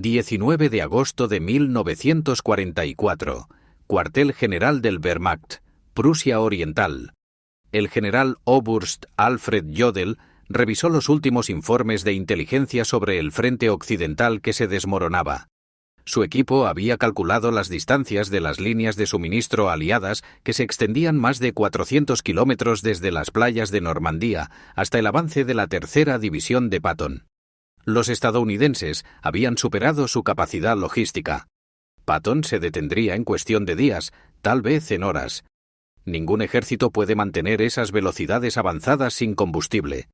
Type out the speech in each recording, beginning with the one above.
19 de agosto de 1944. Cuartel General del Wehrmacht, Prusia Oriental. El general Oberst Alfred Jodl revisó los últimos informes de inteligencia sobre el frente occidental que se desmoronaba. Su equipo había calculado las distancias de las líneas de suministro aliadas que se extendían más de 400 kilómetros desde las playas de Normandía hasta el avance de la tercera división de Patton. Los estadounidenses habían superado su capacidad logística. Patton se detendría en cuestión de días, tal vez en horas. Ningún ejército puede mantener esas velocidades avanzadas sin combustible.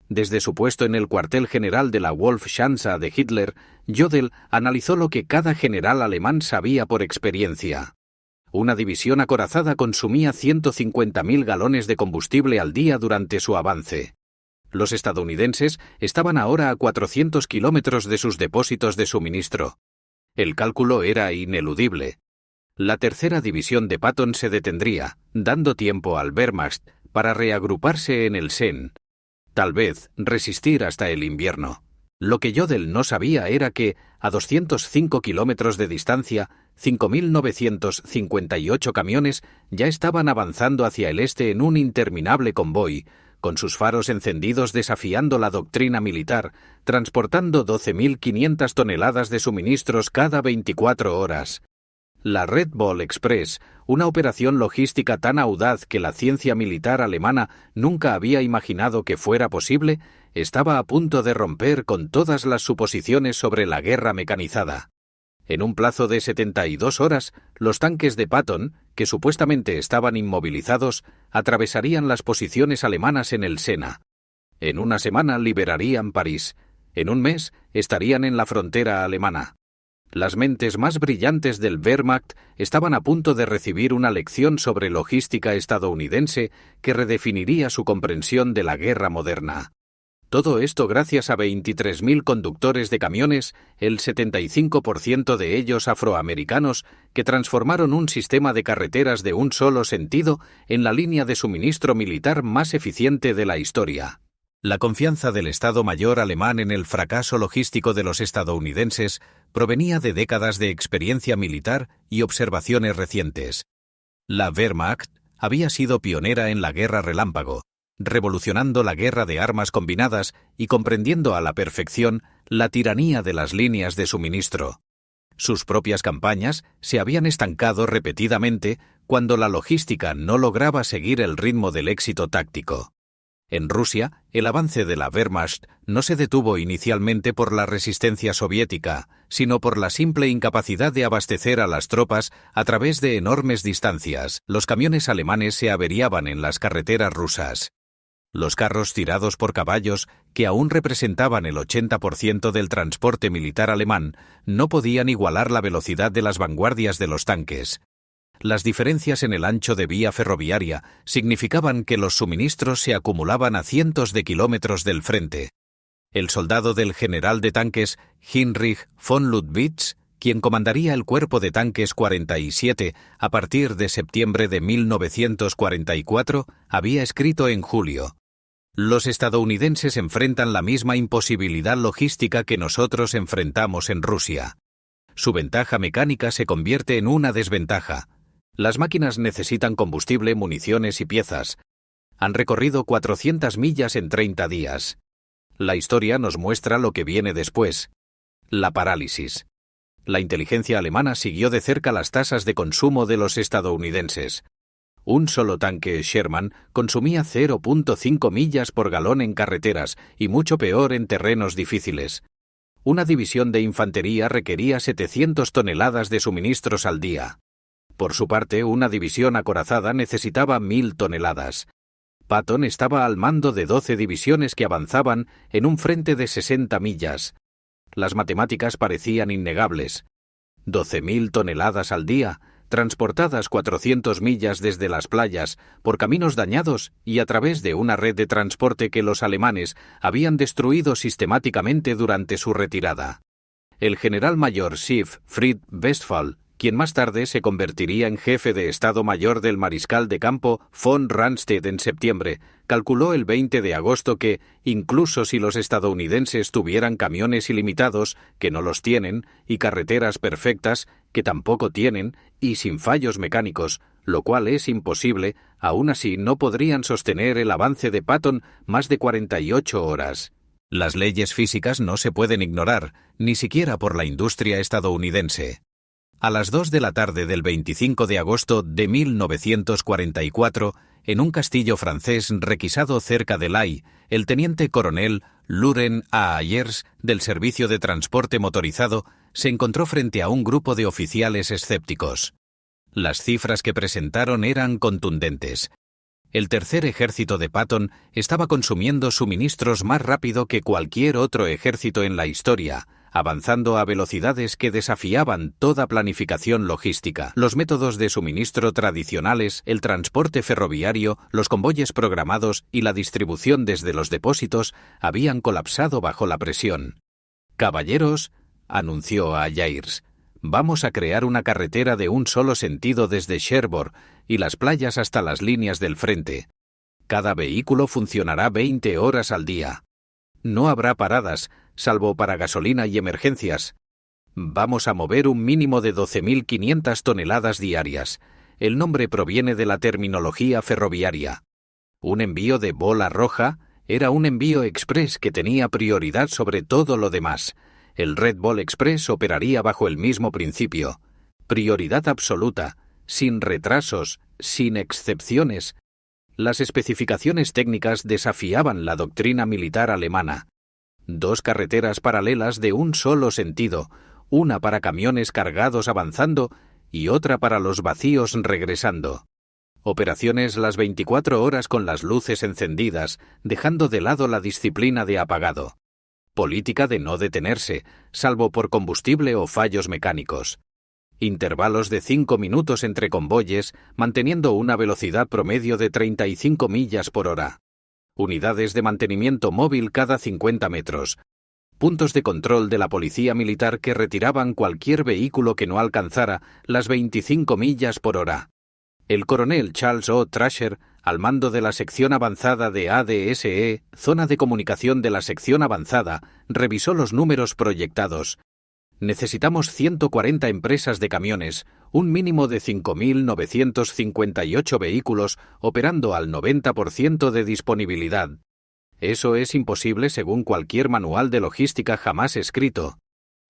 Desde su puesto en el cuartel general de la Wolfschanze de Hitler, Jodl analizó lo que cada general alemán sabía por experiencia. Una división acorazada consumía 150.000 galones de combustible al día durante su avance. Los estadounidenses estaban ahora a 400 kilómetros de sus depósitos de suministro. El cálculo era ineludible. La tercera división de Patton se detendría, dando tiempo al Wehrmacht para reagruparse en el Sen. Tal vez resistir hasta el invierno. Lo que Jodl no sabía era que, a 205 kilómetros de distancia, 5.958 camiones ya estaban avanzando hacia el este en un interminable convoy, con sus faros encendidos desafiando la doctrina militar, transportando 12.500 toneladas de suministros cada 24 horas. La Red Bull Express, una operación logística tan audaz que la ciencia militar alemana nunca había imaginado que fuera posible, estaba a punto de romper con todas las suposiciones sobre la guerra mecanizada. En un plazo de 72 horas, los tanques de Patton, que supuestamente estaban inmovilizados, atravesarían las posiciones alemanas en el Sena. En una semana liberarían París. En un mes estarían en la frontera alemana. Las mentes más brillantes del Wehrmacht estaban a punto de recibir una lección sobre logística estadounidense que redefiniría su comprensión de la guerra moderna. Todo esto gracias a 23.000 conductores de camiones, el 75% de ellos afroamericanos, que transformaron un sistema de carreteras de un solo sentido en la línea de suministro militar más eficiente de la historia. La confianza del Estado Mayor alemán en el fracaso logístico de los estadounidenses provenía de décadas de experiencia militar y observaciones recientes. La Wehrmacht había sido pionera en la guerra relámpago, revolucionando la guerra de armas combinadas y comprendiendo a la perfección la tiranía de las líneas de suministro. Sus propias campañas se habían estancado repetidamente cuando la logística no lograba seguir el ritmo del éxito táctico. En Rusia, el avance de la Wehrmacht no se detuvo inicialmente por la resistencia soviética, sino por la simple incapacidad de abastecer a las tropas a través de enormes distancias. Los camiones alemanes se averiaban en las carreteras rusas. Los carros tirados por caballos, que aún representaban el 80% del transporte militar alemán, no podían igualar la velocidad de las vanguardias de los tanques. Las diferencias en el ancho de vía ferroviaria significaban que los suministros se acumulaban a cientos de kilómetros del frente. El soldado del general de tanques Heinrich von Luttwitz, quien comandaría el cuerpo de tanques 47 a partir de septiembre de 1944, había escrito en julio: «Los estadounidenses enfrentan la misma imposibilidad logística que nosotros enfrentamos en Rusia. Su ventaja mecánica se convierte en una desventaja. Las máquinas necesitan combustible, municiones y piezas. Han recorrido 400 millas en 30 días. La historia nos muestra lo que viene después. La parálisis». La inteligencia alemana siguió de cerca las tasas de consumo de los estadounidenses. Un solo tanque Sherman consumía 0.5 millas por galón en carreteras y mucho peor en terrenos difíciles. Una división de infantería requería 700 toneladas de suministros al día. Por su parte, una división acorazada necesitaba 1.000 toneladas. Patton estaba al mando de 12 divisiones que avanzaban en un frente de 60 millas. Las matemáticas parecían innegables. 12.000 toneladas al día, transportadas 400 millas desde las playas, por caminos dañados y a través de una red de transporte que los alemanes habían destruido sistemáticamente durante su retirada. El general mayor Siegfried Westphal, quien más tarde se convertiría en jefe de Estado Mayor del mariscal de campo von Rundstedt en septiembre, calculó el 20 de agosto que, incluso si los estadounidenses tuvieran camiones ilimitados, que no los tienen, y carreteras perfectas, que tampoco tienen, y sin fallos mecánicos, lo cual es imposible, aún así no podrían sostener el avance de Patton más de 48 horas. Las leyes físicas no se pueden ignorar, ni siquiera por la industria estadounidense. A las 2 de la tarde del 25 de agosto de 1944, en un castillo francés requisado cerca de Lai, el teniente coronel Laurent A. Ayers, del Servicio de Transporte Motorizado, se encontró frente a un grupo de oficiales escépticos. Las cifras que presentaron eran contundentes. El tercer ejército de Patton estaba consumiendo suministros más rápido que cualquier otro ejército en la historia, avanzando a velocidades que desafiaban toda planificación logística. Los métodos de suministro tradicionales, el transporte ferroviario, los convoyes programados y la distribución desde los depósitos habían colapsado bajo la presión. «Caballeros», anunció a Ayers, «vamos a crear una carretera de un solo sentido desde Cherbourg y las playas hasta las líneas del frente. Cada vehículo funcionará 20 horas al día. No habrá paradas, salvo para gasolina y emergencias. Vamos a mover un mínimo de 12.500 toneladas diarias. El nombre proviene de la terminología ferroviaria. Un envío de bola roja era un envío express que tenía prioridad sobre todo lo demás. El Red Ball Express operaría bajo el mismo principio. Prioridad absoluta, sin retrasos, sin excepciones. Las especificaciones técnicas desafiaban la doctrina militar alemana. 2 carreteras paralelas de un solo sentido, una para camiones cargados avanzando y otra para los vacíos regresando. Operaciones las 24 horas con las luces encendidas, dejando de lado la disciplina de apagado. Política de no detenerse, salvo por combustible o fallos mecánicos. Intervalos de 5 minutos entre convoyes, manteniendo una velocidad promedio de 35 millas por hora. Unidades de mantenimiento móvil cada 50 metros. Puntos de control de la policía militar que retiraban cualquier vehículo que no alcanzara las 25 millas por hora. El coronel Charles O. Trasher, al mando de la sección avanzada de ADSE, zona de comunicación de la sección avanzada, revisó los números proyectados. Necesitamos 140 empresas de camiones, un mínimo de 5.958 vehículos operando al 90% de disponibilidad. Eso es imposible según cualquier manual de logística jamás escrito.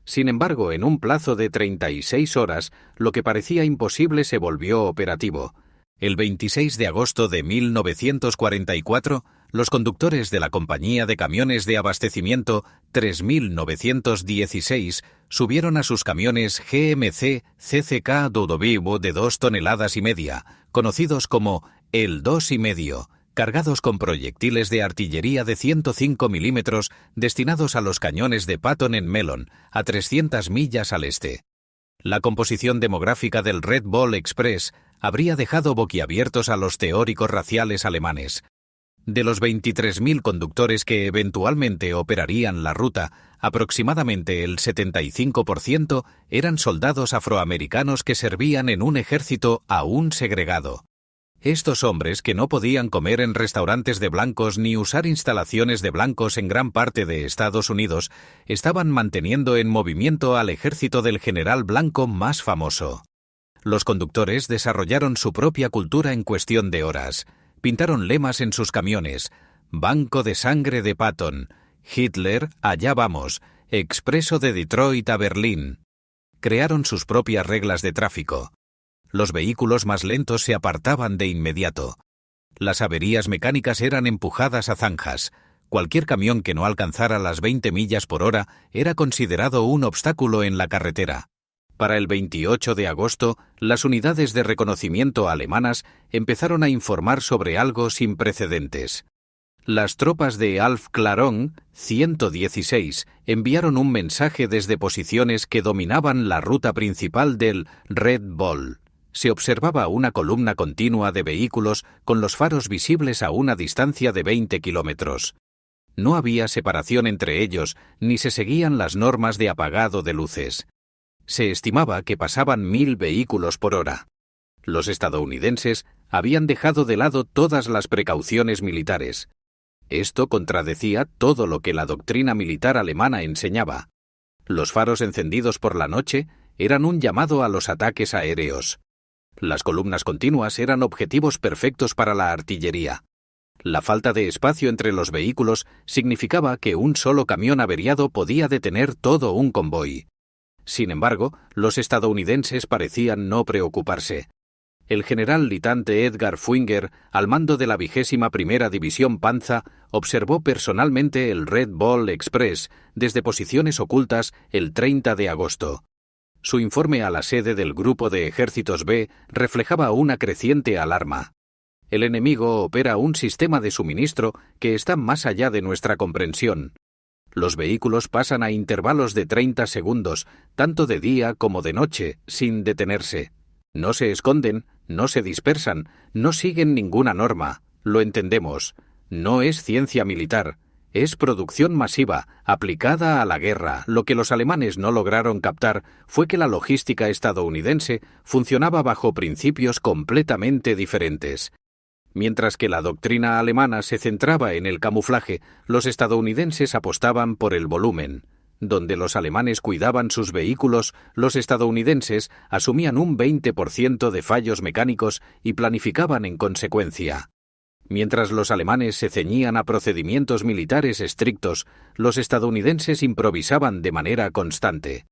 Sin embargo, en un plazo de 36 horas, lo que parecía imposible se volvió operativo. El 26 de agosto de 1944, los conductores de la compañía de camiones de abastecimiento 3916 subieron a sus camiones GMC CCK de 2 toneladas y media, conocidos como el 2,5, cargados con proyectiles de artillería de 105 milímetros destinados a los cañones de Patton en Melon, a 300 millas al este. La composición demográfica del Red Ball Express habría dejado boquiabiertos a los teóricos raciales alemanes. De los 23.000 conductores que eventualmente operarían la ruta, aproximadamente el 75% eran soldados afroamericanos que servían en un ejército aún segregado. Estos hombres, que no podían comer en restaurantes de blancos ni usar instalaciones de blancos en gran parte de Estados Unidos, estaban manteniendo en movimiento al ejército del general blanco más famoso. Los conductores desarrollaron su propia cultura en cuestión de horas. Pintaron lemas en sus camiones: Banco de sangre de Patton, Hitler, allá vamos, Expreso de Detroit a Berlín. Crearon sus propias reglas de tráfico. Los vehículos más lentos se apartaban de inmediato. Las averías mecánicas eran empujadas a zanjas. Cualquier camión que no alcanzara las 20 millas por hora era considerado un obstáculo en la carretera. Para el 28 de agosto, las unidades de reconocimiento alemanas empezaron a informar sobre algo sin precedentes. Las tropas de Alf Clarón, 116, enviaron un mensaje desde posiciones que dominaban la ruta principal del Red Ball. Se observaba una columna continua de vehículos con los faros visibles a una distancia de 20 kilómetros. No había separación entre ellos, ni se seguían las normas de apagado de luces. Se estimaba que pasaban 1000 vehículos por hora. Los estadounidenses habían dejado de lado todas las precauciones militares. Esto contradecía todo lo que la doctrina militar alemana enseñaba. Los faros encendidos por la noche eran un llamado a los ataques aéreos. Las columnas continuas eran objetivos perfectos para la artillería. La falta de espacio entre los vehículos significaba que un solo camión averiado podía detener todo un convoy. Sin embargo, los estadounidenses parecían no preocuparse. El general litante Edgar Fuinger, al mando de la 21ª División Panza, observó personalmente el Red Bull Express desde posiciones ocultas el 30 de agosto. Su informe a la sede del Grupo de Ejércitos B reflejaba una creciente alarma. El enemigo opera un sistema de suministro que está más allá de nuestra comprensión. Los vehículos pasan a intervalos de 30 segundos, tanto de día como de noche, sin detenerse. No se esconden, no se dispersan, no siguen ninguna norma. Lo entendemos. No es ciencia militar. Es producción masiva, aplicada a la guerra. Lo que los alemanes no lograron captar fue que la logística estadounidense funcionaba bajo principios completamente diferentes. Mientras que la doctrina alemana se centraba en el camuflaje, los estadounidenses apostaban por el volumen. Donde los alemanes cuidaban sus vehículos, los estadounidenses asumían un 20% de fallos mecánicos y planificaban en consecuencia. Mientras los alemanes se ceñían a procedimientos militares estrictos, los estadounidenses improvisaban de manera constante.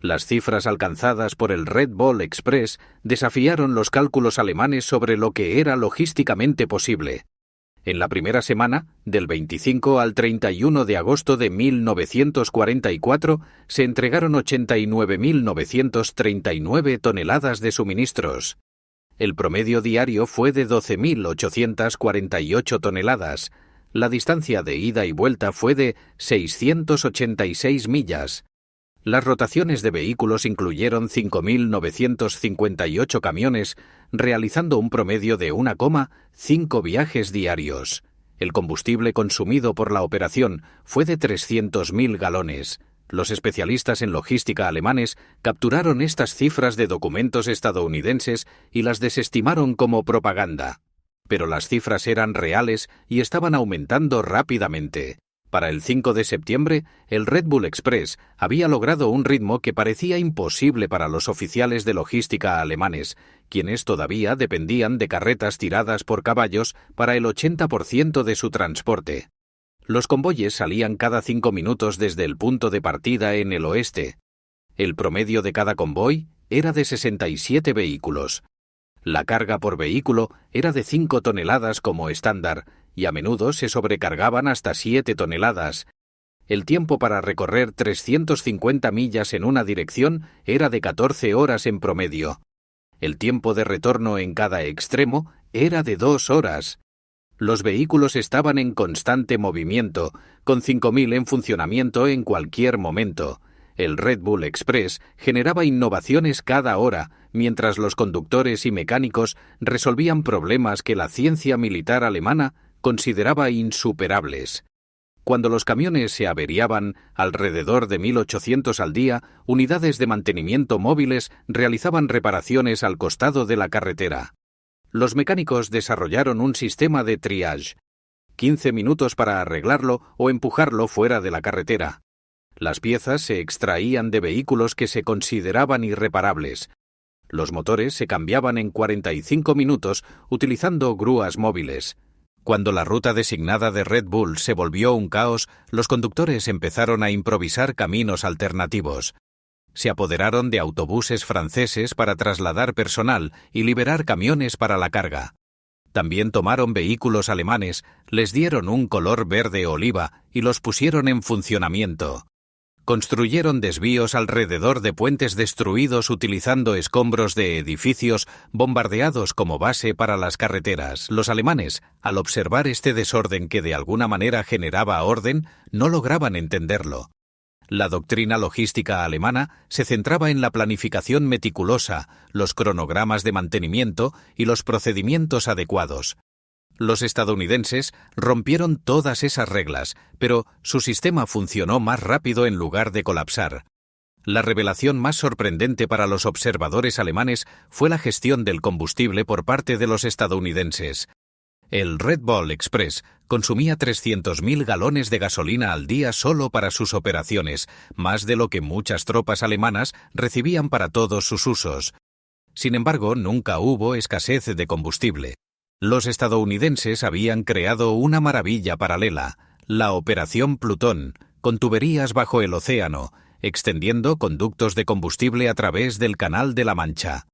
Las cifras alcanzadas por el Red Bull Express desafiaron los cálculos alemanes sobre lo que era logísticamente posible. En la primera semana, del 25 al 31 de agosto de 1944, se entregaron 89.939 toneladas de suministros. El promedio diario fue de 12.848 toneladas. La distancia de ida y vuelta fue de 686 millas. Las rotaciones de vehículos incluyeron 5.958 camiones, realizando un promedio de 1,5 viajes diarios. El combustible consumido por la operación fue de 300.000 galones. Los especialistas en logística alemanes capturaron estas cifras de documentos estadounidenses y las desestimaron como propaganda. Pero las cifras eran reales y estaban aumentando rápidamente. Para el 5 de septiembre, el Red Bull Express había logrado un ritmo que parecía imposible para los oficiales de logística alemanes, quienes todavía dependían de carretas tiradas por caballos para el 80% de su transporte. Los convoyes salían cada 5 minutos desde el punto de partida en el oeste. El promedio de cada convoy era de 67 vehículos. La carga por vehículo era de 5 toneladas como estándar, y a menudo se sobrecargaban hasta 7 toneladas. El tiempo para recorrer 350 millas en una dirección era de 14 horas en promedio. El tiempo de retorno en cada extremo era de 2 horas. Los vehículos estaban en constante movimiento, con 5.000 en funcionamiento en cualquier momento. El Red Bull Express generaba innovaciones cada hora, mientras los conductores y mecánicos resolvían problemas que la ciencia militar alemana consideraba insuperables. Cuando los camiones se averiaban, alrededor de 1.800 al día, unidades de mantenimiento móviles realizaban reparaciones al costado de la carretera. Los mecánicos desarrollaron un sistema de triage. 15 minutos para arreglarlo o empujarlo fuera de la carretera. Las piezas se extraían de vehículos que se consideraban irreparables. Los motores se cambiaban en 45 minutos utilizando grúas móviles. Cuando la ruta designada de Red Bull se volvió un caos, los conductores empezaron a improvisar caminos alternativos. Se apoderaron de autobuses franceses para trasladar personal y liberar camiones para la carga. También tomaron vehículos alemanes, les dieron un color verde oliva y los pusieron en funcionamiento. Construyeron desvíos alrededor de puentes destruidos utilizando escombros de edificios bombardeados como base para las carreteras. Los alemanes, al observar este desorden que de alguna manera generaba orden, no lograban entenderlo. La doctrina logística alemana se centraba en la planificación meticulosa, los cronogramas de mantenimiento y los procedimientos adecuados. Los estadounidenses rompieron todas esas reglas, pero su sistema funcionó más rápido en lugar de colapsar. La revelación más sorprendente para los observadores alemanes fue la gestión del combustible por parte de los estadounidenses. El Red Ball Express consumía 300.000 galones de gasolina al día solo para sus operaciones, más de lo que muchas tropas alemanas recibían para todos sus usos. Sin embargo, nunca hubo escasez de combustible. Los estadounidenses habían creado una maravilla paralela, la Operación Plutón, con tuberías bajo el océano, extendiendo conductos de combustible a través del Canal de la Mancha.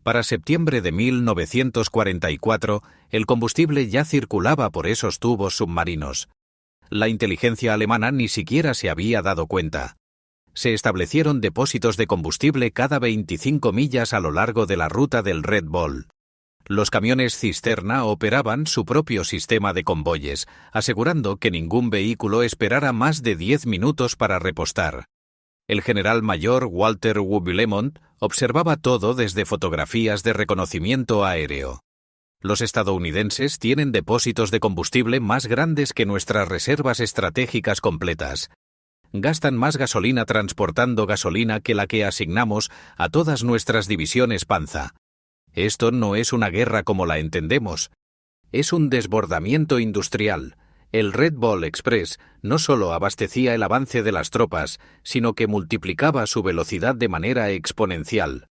Para septiembre de 1944, el combustible ya circulaba por esos tubos submarinos. La inteligencia alemana ni siquiera se había dado cuenta. Se establecieron depósitos de combustible cada 25 millas a lo largo de la ruta del Red Ball. Los camiones cisterna operaban su propio sistema de convoyes, asegurando que ningún vehículo esperara más de 10 minutos para repostar. El general mayor Walter Wubelemont observaba todo desde fotografías de reconocimiento aéreo. Los estadounidenses tienen depósitos de combustible más grandes que nuestras reservas estratégicas completas. Gastan más gasolina transportando gasolina que la que asignamos a todas nuestras divisiones Panza. Esto no es una guerra como la entendemos. Es un desbordamiento industrial. El Red Ball Express no solo abastecía el avance de las tropas, sino que multiplicaba su velocidad de manera exponencial.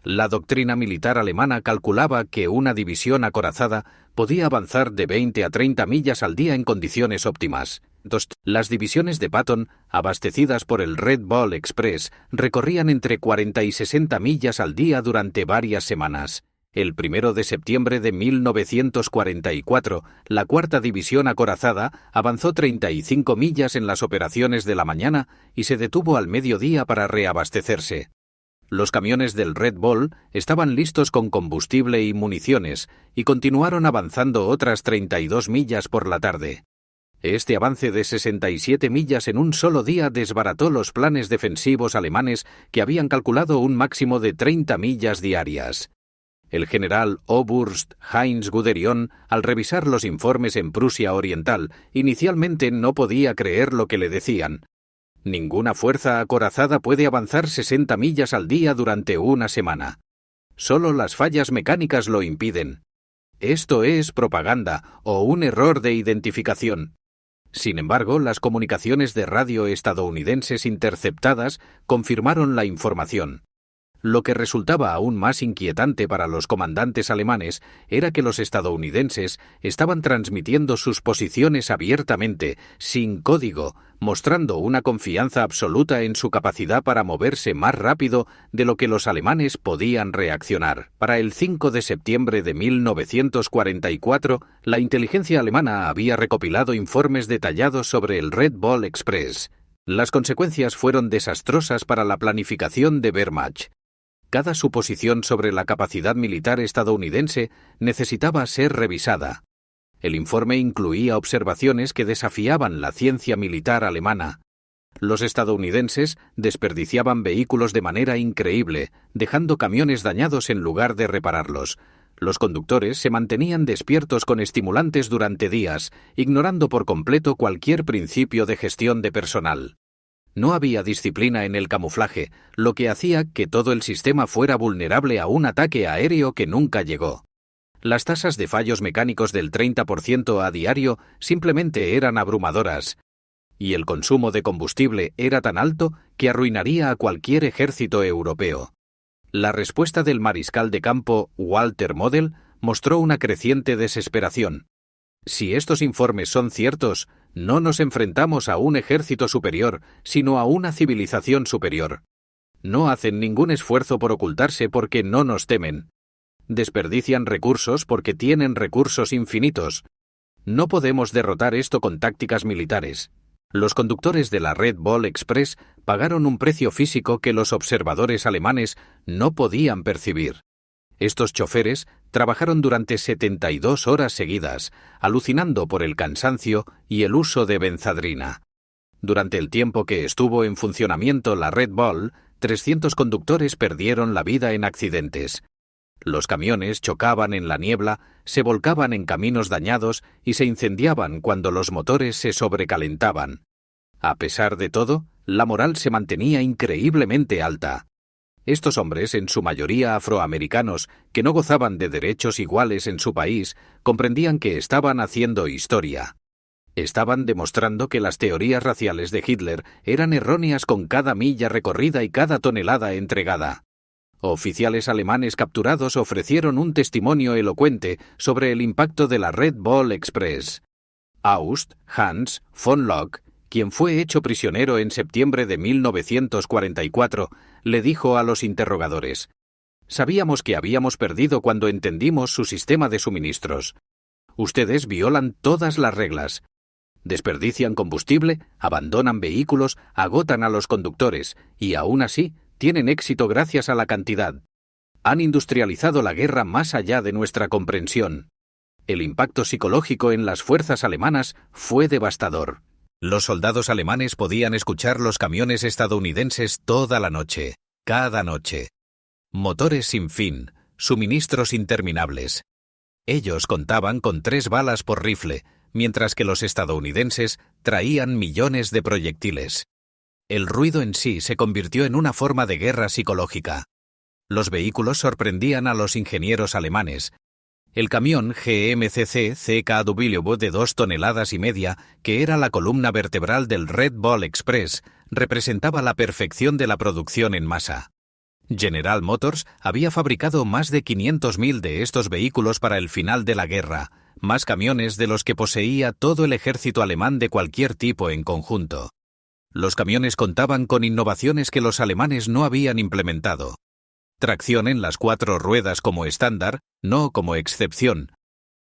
La doctrina militar alemana calculaba que una división acorazada podía avanzar de 20 a 30 millas al día en condiciones óptimas. Las divisiones de Patton, abastecidas por el Red Ball Express, recorrían entre 40 y 60 millas al día durante varias semanas. El 1 de septiembre de 1944, la cuarta división acorazada avanzó 35 millas en las operaciones de la mañana y se detuvo al mediodía para reabastecerse. Los camiones del Red Ball estaban listos con combustible y municiones y continuaron avanzando otras 32 millas por la tarde. Este avance de 67 millas en un solo día desbarató los planes defensivos alemanes que habían calculado un máximo de 30 millas diarias. El general Oberst Heinz Guderian, al revisar los informes en Prusia Oriental, inicialmente no podía creer lo que le decían. Ninguna fuerza acorazada puede avanzar 60 millas al día durante una semana. Solo las fallas mecánicas lo impiden. Esto es propaganda o un error de identificación. Sin embargo, las comunicaciones de radio estadounidenses interceptadas confirmaron la información. Lo que resultaba aún más inquietante para los comandantes alemanes era que los estadounidenses estaban transmitiendo sus posiciones abiertamente, sin código, mostrando una confianza absoluta en su capacidad para moverse más rápido de lo que los alemanes podían reaccionar. Para el 5 de septiembre de 1944, la inteligencia alemana había recopilado informes detallados sobre el Red Ball Express. Las consecuencias fueron desastrosas para la planificación de Wehrmacht. Cada suposición sobre la capacidad militar estadounidense necesitaba ser revisada. El informe incluía observaciones que desafiaban la ciencia militar alemana. Los estadounidenses desperdiciaban vehículos de manera increíble, dejando camiones dañados en lugar de repararlos. Los conductores se mantenían despiertos con estimulantes durante días, ignorando por completo cualquier principio de gestión de personal. No había disciplina en el camuflaje, lo que hacía que todo el sistema fuera vulnerable a un ataque aéreo que nunca llegó. Las tasas de fallos mecánicos del 30% a diario simplemente eran abrumadoras, y el consumo de combustible era tan alto que arruinaría a cualquier ejército europeo. La respuesta del mariscal de campo Walter Model mostró una creciente desesperación. Si estos informes son ciertos, no nos enfrentamos a un ejército superior, sino a una civilización superior. No hacen ningún esfuerzo por ocultarse porque no nos temen. Desperdician recursos porque tienen recursos infinitos. No podemos derrotar esto con tácticas militares. Los conductores de la Red Ball Express pagaron un precio físico que los observadores alemanes no podían percibir. Estos choferes trabajaron durante 72 horas seguidas, alucinando por el cansancio y el uso de benzadrina. Durante el tiempo que estuvo en funcionamiento la Red Ball, 300 conductores perdieron la vida en accidentes. Los camiones chocaban en la niebla, se volcaban en caminos dañados y se incendiaban cuando los motores se sobrecalentaban. A pesar de todo, La moral se mantenía increíblemente alta. Estos hombres, en su mayoría afroamericanos, que no gozaban de derechos iguales en su país, comprendían que estaban haciendo historia. Estaban demostrando que las teorías raciales de Hitler eran erróneas con cada milla recorrida y cada tonelada entregada. Oficiales alemanes capturados ofrecieron un testimonio elocuente sobre el impacto de la Red Bull Express. Aust Hans von Locke, quien fue hecho prisionero en septiembre de 1944, le dijo a los interrogadores: «Sabíamos que habíamos perdido cuando entendimos su sistema de suministros. Ustedes violan todas las reglas. Desperdician combustible, abandonan vehículos, agotan a los conductores y aún así tienen éxito gracias a la cantidad. Han industrializado la guerra más allá de nuestra comprensión. El impacto psicológico en las fuerzas alemanas fue devastador». Los soldados alemanes podían escuchar los camiones estadounidenses toda la noche, cada noche. Motores sin fin, suministros interminables. Ellos contaban con 3 balas por rifle, mientras que los estadounidenses traían millones de proyectiles. El ruido en sí se convirtió en una forma de guerra psicológica. Los vehículos sorprendían a los ingenieros alemanes. El camión GMCC CKW de 2,5 toneladas, que era la columna vertebral del Red Bull Express, representaba la perfección de la producción en masa. General Motors había fabricado más de 500.000 de estos vehículos para el final de la guerra, más camiones de los que poseía todo el ejército alemán de cualquier tipo en conjunto. Los camiones contaban con innovaciones que los alemanes no habían implementado. Tracción en las 4 ruedas como estándar, no como excepción.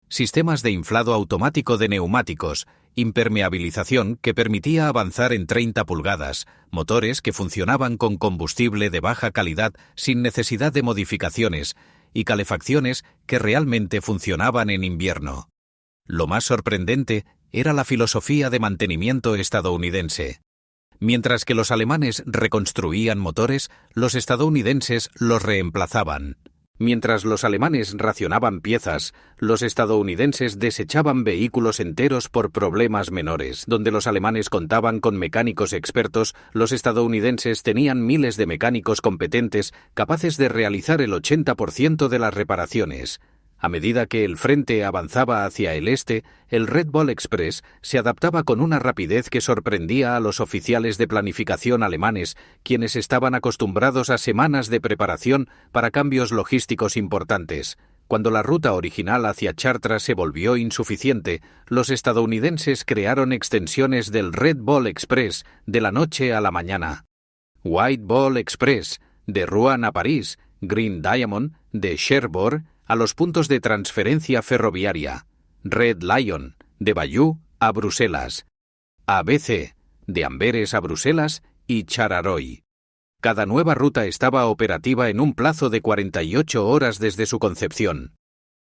Sistemas de inflado automático de neumáticos, impermeabilización que permitía avanzar en 30 pulgadas, motores que funcionaban con combustible de baja calidad sin necesidad de modificaciones y calefacciones que realmente funcionaban en invierno. Lo más sorprendente era la filosofía de mantenimiento estadounidense. Mientras que los alemanes reconstruían motores, los estadounidenses los reemplazaban. Mientras los alemanes racionaban piezas, los estadounidenses desechaban vehículos enteros por problemas menores. Donde los alemanes contaban con mecánicos expertos, los estadounidenses tenían miles de mecánicos competentes capaces de realizar el 80% de las reparaciones. A medida que el frente avanzaba hacia el este, el Red Bull Express se adaptaba con una rapidez que sorprendía a los oficiales de planificación alemanes, quienes estaban acostumbrados a semanas de preparación para cambios logísticos importantes. Cuando la ruta original hacia Chartres se volvió insuficiente, los estadounidenses crearon extensiones del Red Bull Express de la noche a la mañana. White Bull Express, de Rouen a París, Green Diamond, de Cherbourg, a los puntos de transferencia ferroviaria, Red Lion, de Bayeux a Bruselas, ABC, de Amberes a Bruselas y Charleroi. Cada nueva ruta estaba operativa en un plazo de 48 horas desde su concepción.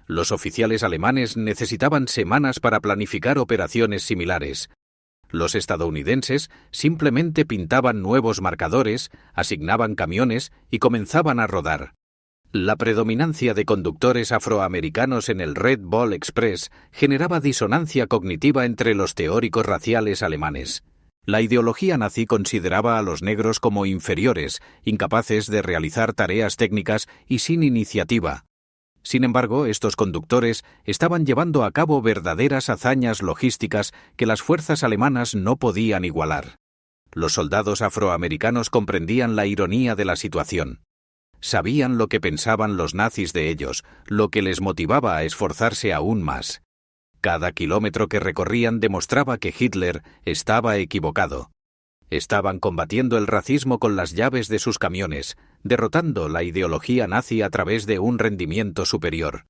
Los oficiales alemanes necesitaban semanas para planificar operaciones similares. Los estadounidenses simplemente pintaban nuevos marcadores, asignaban camiones y comenzaban a rodar. La predominancia de conductores afroamericanos en el Red Bull Express generaba disonancia cognitiva entre los teóricos raciales alemanes. La ideología nazi consideraba a los negros como inferiores, incapaces de realizar tareas técnicas y sin iniciativa. Sin embargo, estos conductores estaban llevando a cabo verdaderas hazañas logísticas que las fuerzas alemanas no podían igualar. Los soldados afroamericanos comprendían la ironía de la situación. Sabían lo que pensaban los nazis de ellos, lo que les motivaba a esforzarse aún más. Cada kilómetro que recorrían demostraba que Hitler estaba equivocado. Estaban combatiendo el racismo con las llaves de sus camiones, derrotando la ideología nazi a través de un rendimiento superior.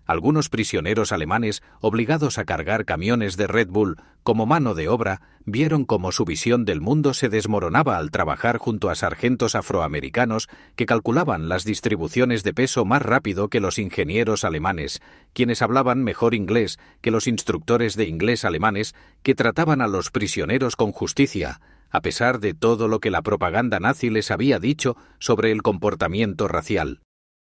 Algunos prisioneros alemanes, obligados a cargar camiones de Red Bull como mano de obra, vieron cómo su visión del mundo se desmoronaba al trabajar junto a sargentos afroamericanos que calculaban las distribuciones de peso más rápido que los ingenieros alemanes, quienes hablaban mejor inglés que los instructores de inglés alemanes, que trataban a los prisioneros con justicia, a pesar de todo lo que la propaganda nazi les había dicho sobre el comportamiento racial.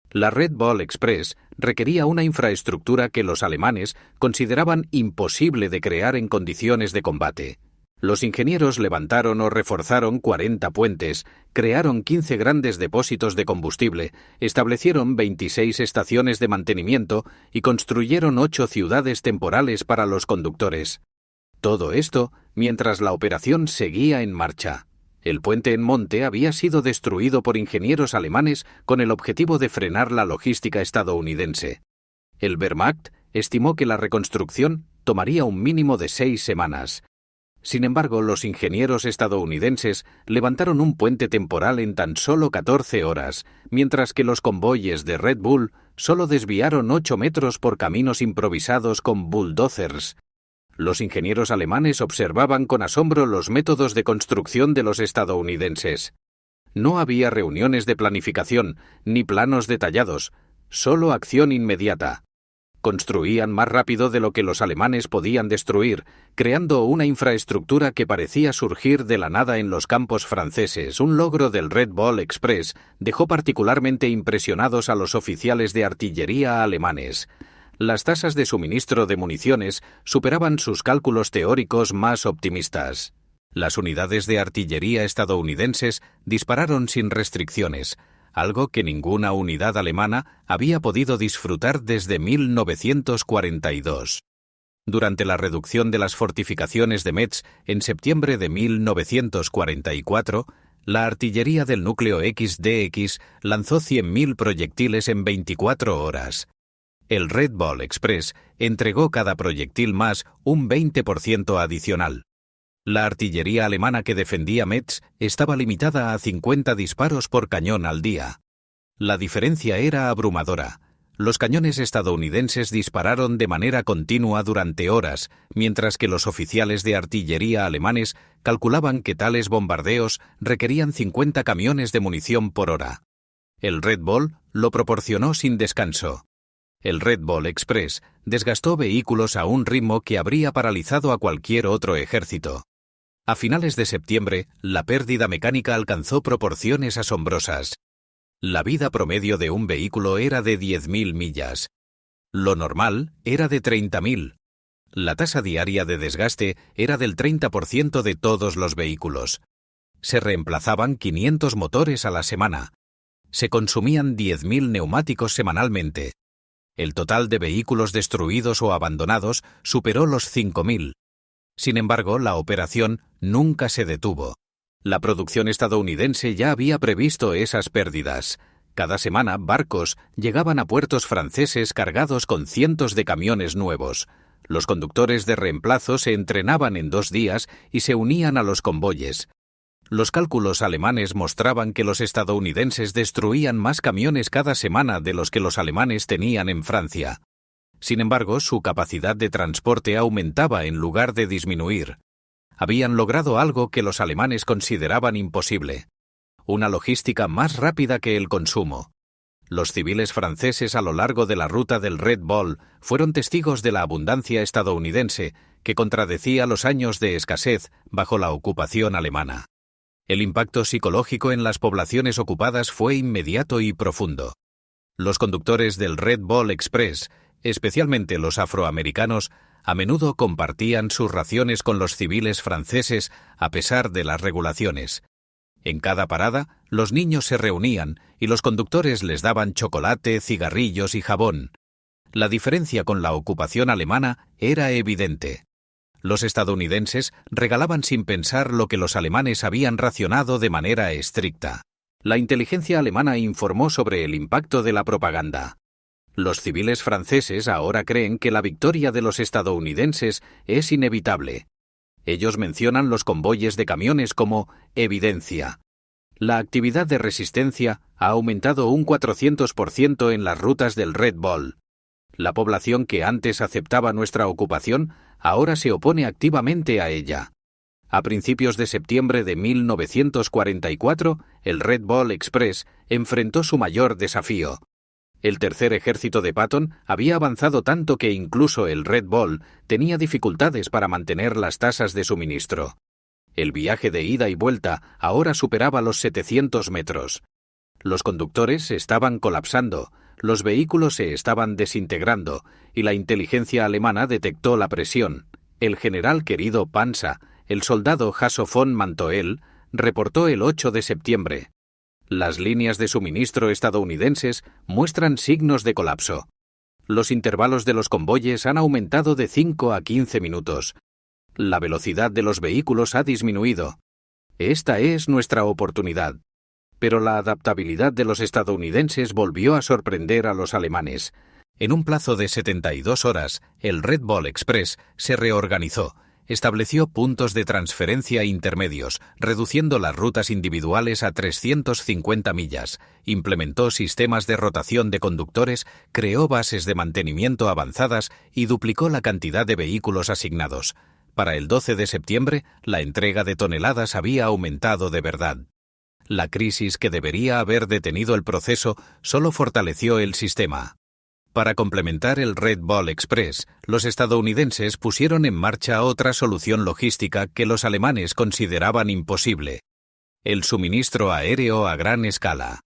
La Red Bull Express requería una infraestructura que los alemanes consideraban imposible de crear en condiciones de combate. Los ingenieros levantaron o reforzaron 40 puentes, crearon 15 grandes depósitos de combustible, establecieron 26 estaciones de mantenimiento y construyeron 8 ciudades temporales para los conductores. Todo esto mientras la operación seguía en marcha. El puente en monte había sido destruido por ingenieros alemanes con el objetivo de frenar la logística estadounidense. El Wehrmacht estimó que la reconstrucción tomaría un mínimo de 6 semanas. Sin embargo, los ingenieros estadounidenses levantaron un puente temporal en tan solo 14 horas, mientras que los convoyes de Red Bull solo desviaron 8 metros por caminos improvisados con bulldozers. Los ingenieros alemanes observaban con asombro los métodos de construcción de los estadounidenses. No había reuniones de planificación, ni planos detallados, solo acción inmediata. Construían más rápido de lo que los alemanes podían destruir, creando una infraestructura que parecía surgir de la nada en los campos franceses. Un logro del Red Ball Express dejó particularmente impresionados a los oficiales de artillería alemanes. Las tasas de suministro de municiones superaban sus cálculos teóricos más optimistas. Las unidades de artillería estadounidenses dispararon sin restricciones, algo que ninguna unidad alemana había podido disfrutar desde 1942. Durante la reducción de las fortificaciones de Metz en septiembre de 1944, la artillería del núcleo XDX lanzó 100.000 proyectiles en 24 horas. El Red Ball Express entregó cada proyectil más un 20% adicional. La artillería alemana que defendía Metz estaba limitada a 50 disparos por cañón al día. La diferencia era abrumadora. Los cañones estadounidenses dispararon de manera continua durante horas, mientras que los oficiales de artillería alemanes calculaban que tales bombardeos requerían 50 camiones de munición por hora. El Red Ball lo proporcionó sin descanso. El Red Ball Express desgastó vehículos a un ritmo que habría paralizado a cualquier otro ejército. A finales de septiembre, la pérdida mecánica alcanzó proporciones asombrosas. La vida promedio de un vehículo era de 10.000 millas. Lo normal era de 30.000. La tasa diaria de desgaste era del 30% de todos los vehículos. Se reemplazaban 500 motores a la semana. Se consumían 10.000 neumáticos semanalmente. El total de vehículos destruidos o abandonados superó los 5.000. Sin embargo, la operación nunca se detuvo. La producción estadounidense ya había previsto esas pérdidas. Cada semana, barcos llegaban a puertos franceses cargados con cientos de camiones nuevos. Los conductores de reemplazo se entrenaban en 2 días y se unían a los convoyes. Los cálculos alemanes mostraban que los estadounidenses destruían más camiones cada semana de los que los alemanes tenían en Francia. Sin embargo, su capacidad de transporte aumentaba en lugar de disminuir. Habían logrado algo que los alemanes consideraban imposible: una logística más rápida que el consumo. Los civiles franceses a lo largo de la ruta del Red Ball fueron testigos de la abundancia estadounidense, que contradecía los años de escasez bajo la ocupación alemana. El impacto psicológico en las poblaciones ocupadas fue inmediato y profundo. Los conductores del Red Ball Express, especialmente los afroamericanos, a menudo compartían sus raciones con los civiles franceses a pesar de las regulaciones. En cada parada, los niños se reunían y los conductores les daban chocolate, cigarrillos y jabón. La diferencia con la ocupación alemana era evidente. Los estadounidenses regalaban sin pensar lo que los alemanes habían racionado de manera estricta. La inteligencia alemana informó sobre el impacto de la propaganda. Los civiles franceses ahora creen que la victoria de los estadounidenses es inevitable. Ellos mencionan los convoyes de camiones como evidencia. La actividad de resistencia ha aumentado un 400% en las rutas del Red Ball. La población que antes aceptaba nuestra ocupación ahora se opone activamente a ella. A principios de septiembre de 1944, el Red Ball Express enfrentó su mayor desafío. El tercer ejército de Patton había avanzado tanto que incluso el Red Ball tenía dificultades para mantener las tasas de suministro. El viaje de ida y vuelta ahora superaba los 700 metros. Los conductores estaban colapsando, los vehículos se estaban desintegrando y la inteligencia alemana detectó la presión. El general querido Pansa, el soldado Hasso von Mantoel reportó el 8 de septiembre. Las líneas de suministro estadounidenses muestran signos de colapso. Los intervalos de los convoyes han aumentado de 5 a 15 minutos. La velocidad de los vehículos ha disminuido. Esta es nuestra oportunidad. Pero la adaptabilidad de los estadounidenses volvió a sorprender a los alemanes. En un plazo de 72 horas, el Red Ball Express se reorganizó, estableció puntos de transferencia intermedios, reduciendo las rutas individuales a 350 millas, implementó sistemas de rotación de conductores, creó bases de mantenimiento avanzadas y duplicó la cantidad de vehículos asignados. Para el 12 de septiembre, la entrega de toneladas había aumentado de verdad. La crisis que debería haber detenido el proceso solo fortaleció el sistema. Para complementar el Red Ball Express, los estadounidenses pusieron en marcha otra solución logística que los alemanes consideraban imposible: el suministro aéreo a gran escala.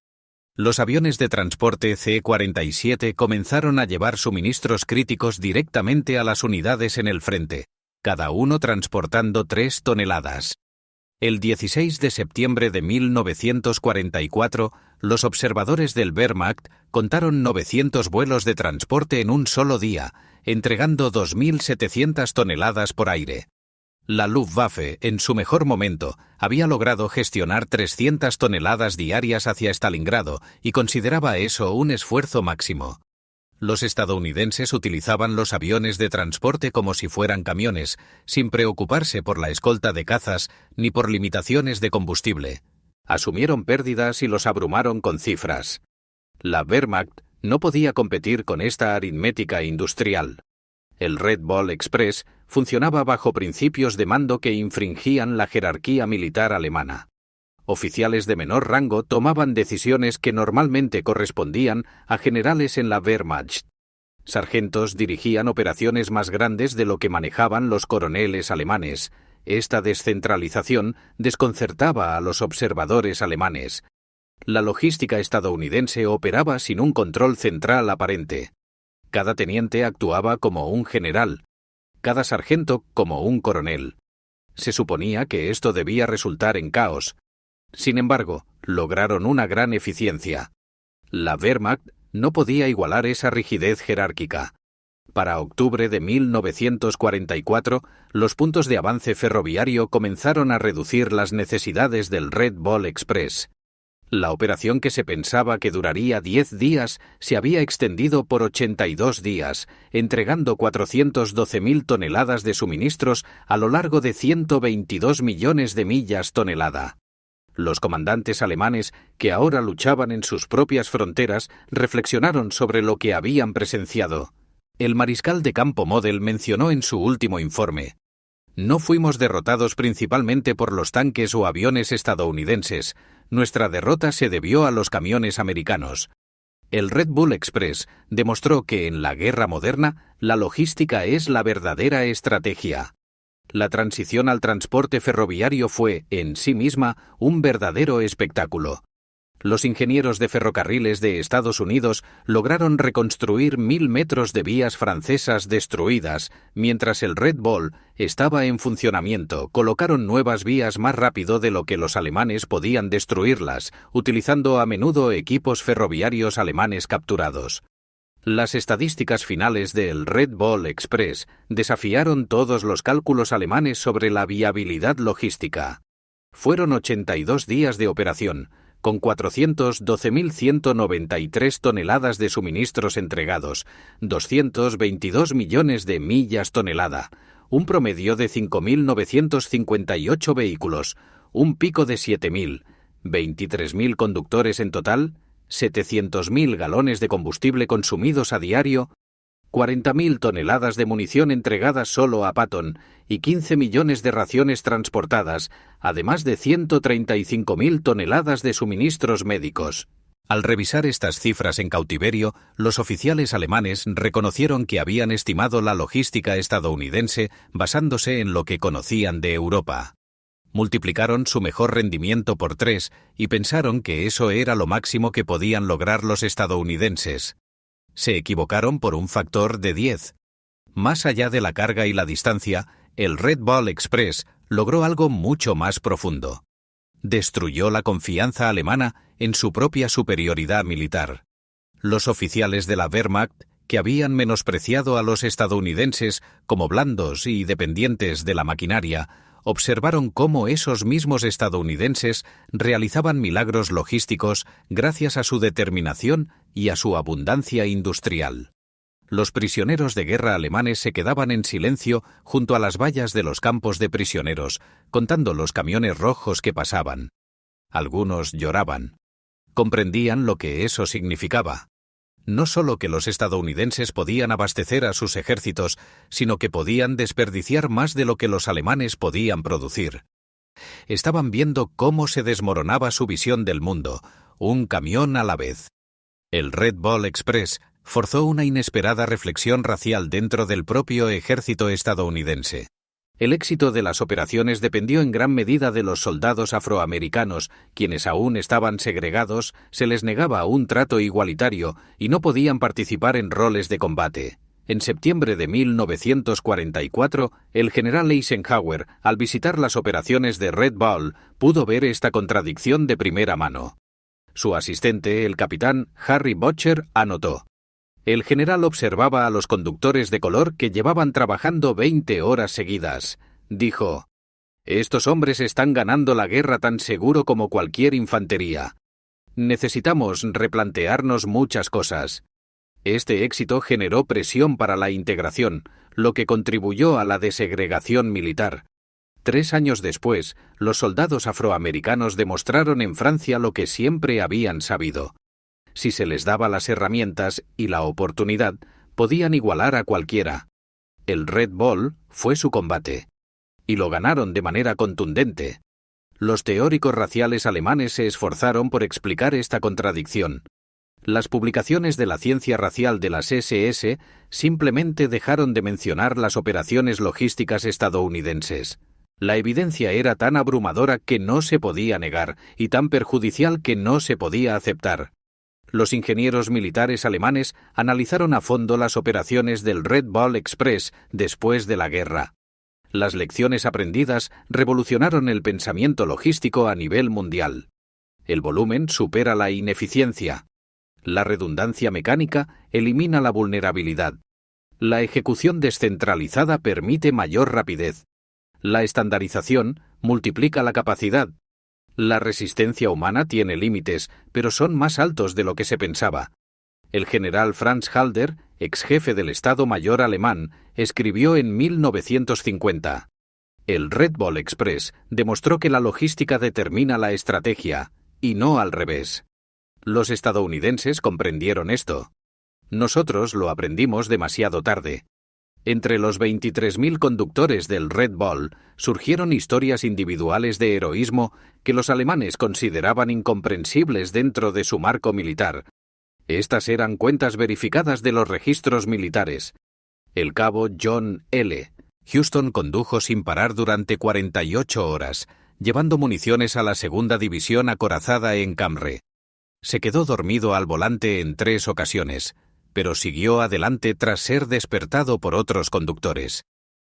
Los aviones de transporte C-47 comenzaron a llevar suministros críticos directamente a las unidades en el frente, cada uno transportando 3 toneladas. El 16 de septiembre de 1944, los observadores del Wehrmacht contaron 900 vuelos de transporte en un solo día, entregando 2.700 toneladas por aire. La Luftwaffe, en su mejor momento, había logrado gestionar 300 toneladas diarias hacia Stalingrado y consideraba eso un esfuerzo máximo. Los estadounidenses utilizaban los aviones de transporte como si fueran camiones, sin preocuparse por la escolta de cazas ni por limitaciones de combustible. Asumieron pérdidas y los abrumaron con cifras. La Wehrmacht no podía competir con esta aritmética industrial. El Red Ball Express funcionaba bajo principios de mando que infringían la jerarquía militar alemana. Oficiales de menor rango tomaban decisiones que normalmente correspondían a generales en la Wehrmacht. Sargentos dirigían operaciones más grandes de lo que manejaban los coroneles alemanes. Esta descentralización desconcertaba a los observadores alemanes. La logística estadounidense operaba sin un control central aparente. Cada teniente actuaba como un general, cada sargento como un coronel. Se suponía que esto debía resultar en caos. Sin embargo, lograron una gran eficiencia. La Wehrmacht no podía igualar esa rigidez jerárquica. Para octubre de 1944, los puntos de avance ferroviario comenzaron a reducir las necesidades del Red Ball Express. La operación, que se pensaba que duraría 10 días, se había extendido por 82 días, entregando 412.000 toneladas de suministros a lo largo de 122 millones de millas tonelada. Los comandantes alemanes, que ahora luchaban en sus propias fronteras, reflexionaron sobre lo que habían presenciado. El mariscal de campo Model mencionó en su último informe: «No fuimos derrotados principalmente por los tanques o aviones estadounidenses. Nuestra derrota se debió a los camiones americanos». El Red Bull Express demostró que en la guerra moderna la logística es la verdadera estrategia. La transición al transporte ferroviario fue, en sí misma, un verdadero espectáculo. Los ingenieros de ferrocarriles de Estados Unidos lograron reconstruir 1.000 metros de vías francesas destruidas, mientras el Red Ball estaba en funcionamiento. Colocaron nuevas vías más rápido de lo que los alemanes podían destruirlas, utilizando a menudo equipos ferroviarios alemanes capturados. Las estadísticas finales del Red Ball Express desafiaron todos los cálculos alemanes sobre la viabilidad logística. Fueron 82 días de operación, con 412.193 toneladas de suministros entregados, 222 millones de millas tonelada, un promedio de 5.958 vehículos, un pico de 7.000, 23.000 conductores en total, 700.000 galones de combustible consumidos a diario, 40.000 toneladas de munición entregadas solo a Patton y 15 millones de raciones transportadas, además de 135.000 toneladas de suministros médicos. Al revisar estas cifras en cautiverio, los oficiales alemanes reconocieron que habían estimado la logística estadounidense basándose en lo que conocían de Europa. Multiplicaron su mejor rendimiento por 3 y pensaron que eso era lo máximo que podían lograr los estadounidenses. Se equivocaron por un factor de 10. Más allá de la carga y la distancia, el Red Ball Express logró algo mucho más profundo. Destruyó la confianza alemana en su propia superioridad militar. Los oficiales de la Wehrmacht, que habían menospreciado a los estadounidenses como blandos y dependientes de la maquinaria, observaron cómo esos mismos estadounidenses realizaban milagros logísticos gracias a su determinación y a su abundancia industrial. Los prisioneros de guerra alemanes se quedaban en silencio junto a las vallas de los campos de prisioneros, contando los camiones rojos que pasaban. Algunos lloraban. Comprendían lo que eso significaba. No solo que los estadounidenses podían abastecer a sus ejércitos, sino que podían desperdiciar más de lo que los alemanes podían producir. Estaban viendo cómo se desmoronaba su visión del mundo, un camión a la vez. El Red Ball Express forzó una inesperada reflexión racial dentro del propio ejército estadounidense. El éxito de las operaciones dependió en gran medida de los soldados afroamericanos, quienes aún estaban segregados, se les negaba un trato igualitario y no podían participar en roles de combate. En septiembre de 1944, el general Eisenhower, al visitar las operaciones de Red Ball, pudo ver esta contradicción de primera mano. Su asistente, el capitán Harry Butcher, anotó: el general observaba a los conductores de color que llevaban trabajando 20 horas seguidas. Dijo: estos hombres están ganando la guerra tan seguro como cualquier infantería. Necesitamos replantearnos muchas cosas. Este éxito generó presión para la integración, lo que contribuyó a la desegregación militar. 3 años después, los soldados afroamericanos demostraron en Francia lo que siempre habían sabido. Si se les daba las herramientas y la oportunidad, podían igualar a cualquiera. El Red Ball fue su combate. Y lo ganaron de manera contundente. Los teóricos raciales alemanes se esforzaron por explicar esta contradicción. Las publicaciones de la ciencia racial de las SS simplemente dejaron de mencionar las operaciones logísticas estadounidenses. La evidencia era tan abrumadora que no se podía negar y tan perjudicial que no se podía aceptar. Los ingenieros militares alemanes analizaron a fondo las operaciones del Red Ball Express después de la guerra. Las lecciones aprendidas revolucionaron el pensamiento logístico a nivel mundial. El volumen supera la ineficiencia. La redundancia mecánica elimina la vulnerabilidad. La ejecución descentralizada permite mayor rapidez. La estandarización multiplica la capacidad. La resistencia humana tiene límites, pero son más altos de lo que se pensaba. El general Franz Halder, ex jefe del Estado Mayor alemán, escribió en 1950: el Red Ball Express demostró que la logística determina la estrategia, y no al revés. Los estadounidenses comprendieron esto. Nosotros lo aprendimos demasiado tarde. Entre los 23.000 conductores del Red Ball surgieron historias individuales de heroísmo que los alemanes consideraban incomprensibles dentro de su marco militar. Estas eran cuentas verificadas de los registros militares. El cabo John L. Houston condujo sin parar durante 48 horas, llevando municiones a la segunda división acorazada en Camre. Se quedó dormido al volante en 3 ocasiones, pero siguió adelante tras ser despertado por otros conductores.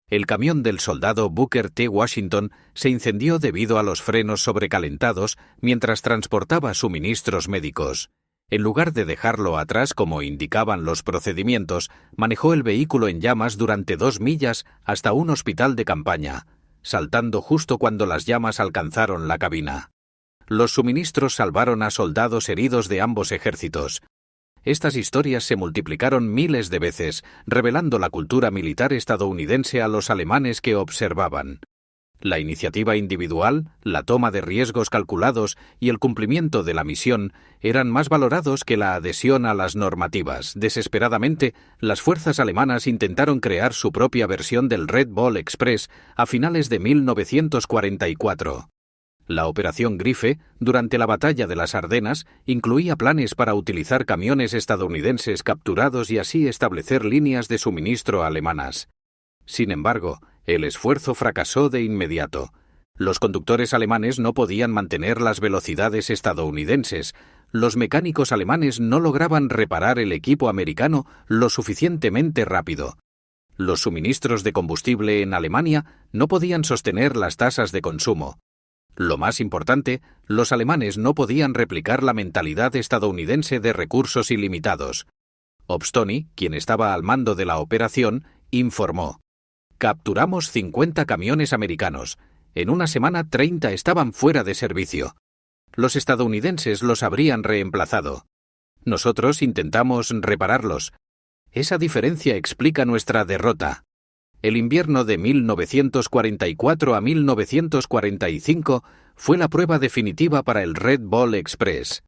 El camión del soldado Booker T. Washington se incendió debido a los frenos sobrecalentados mientras transportaba suministros médicos. En lugar de dejarlo atrás como indicaban los procedimientos, manejó el vehículo en llamas durante 2 millas hasta un hospital de campaña, saltando justo cuando las llamas alcanzaron la cabina. Los suministros salvaron a soldados heridos de ambos ejércitos. Estas historias se multiplicaron miles de veces, revelando la cultura militar estadounidense a los alemanes que observaban. La iniciativa individual, la toma de riesgos calculados y el cumplimiento de la misión eran más valorados que la adhesión a las normativas. Desesperadamente, las fuerzas alemanas intentaron crear su propia versión del Red Ball Express a finales de 1944. La Operación Griffe, durante la Batalla de las Ardenas, incluía planes para utilizar camiones estadounidenses capturados y así establecer líneas de suministro alemanas. Sin embargo, el esfuerzo fracasó de inmediato. Los conductores alemanes no podían mantener las velocidades estadounidenses. Los mecánicos alemanes no lograban reparar el equipo americano lo suficientemente rápido. Los suministros de combustible en Alemania no podían sostener las tasas de consumo. Lo más importante, los alemanes no podían replicar la mentalidad estadounidense de recursos ilimitados. Opstony, quien estaba al mando de la operación, informó: «Capturamos 50 camiones americanos. En una semana 30 estaban fuera de servicio. Los estadounidenses los habrían reemplazado. Nosotros intentamos repararlos. Esa diferencia explica nuestra derrota». El invierno de 1944 a 1945 fue la prueba definitiva para el Red Ball Express.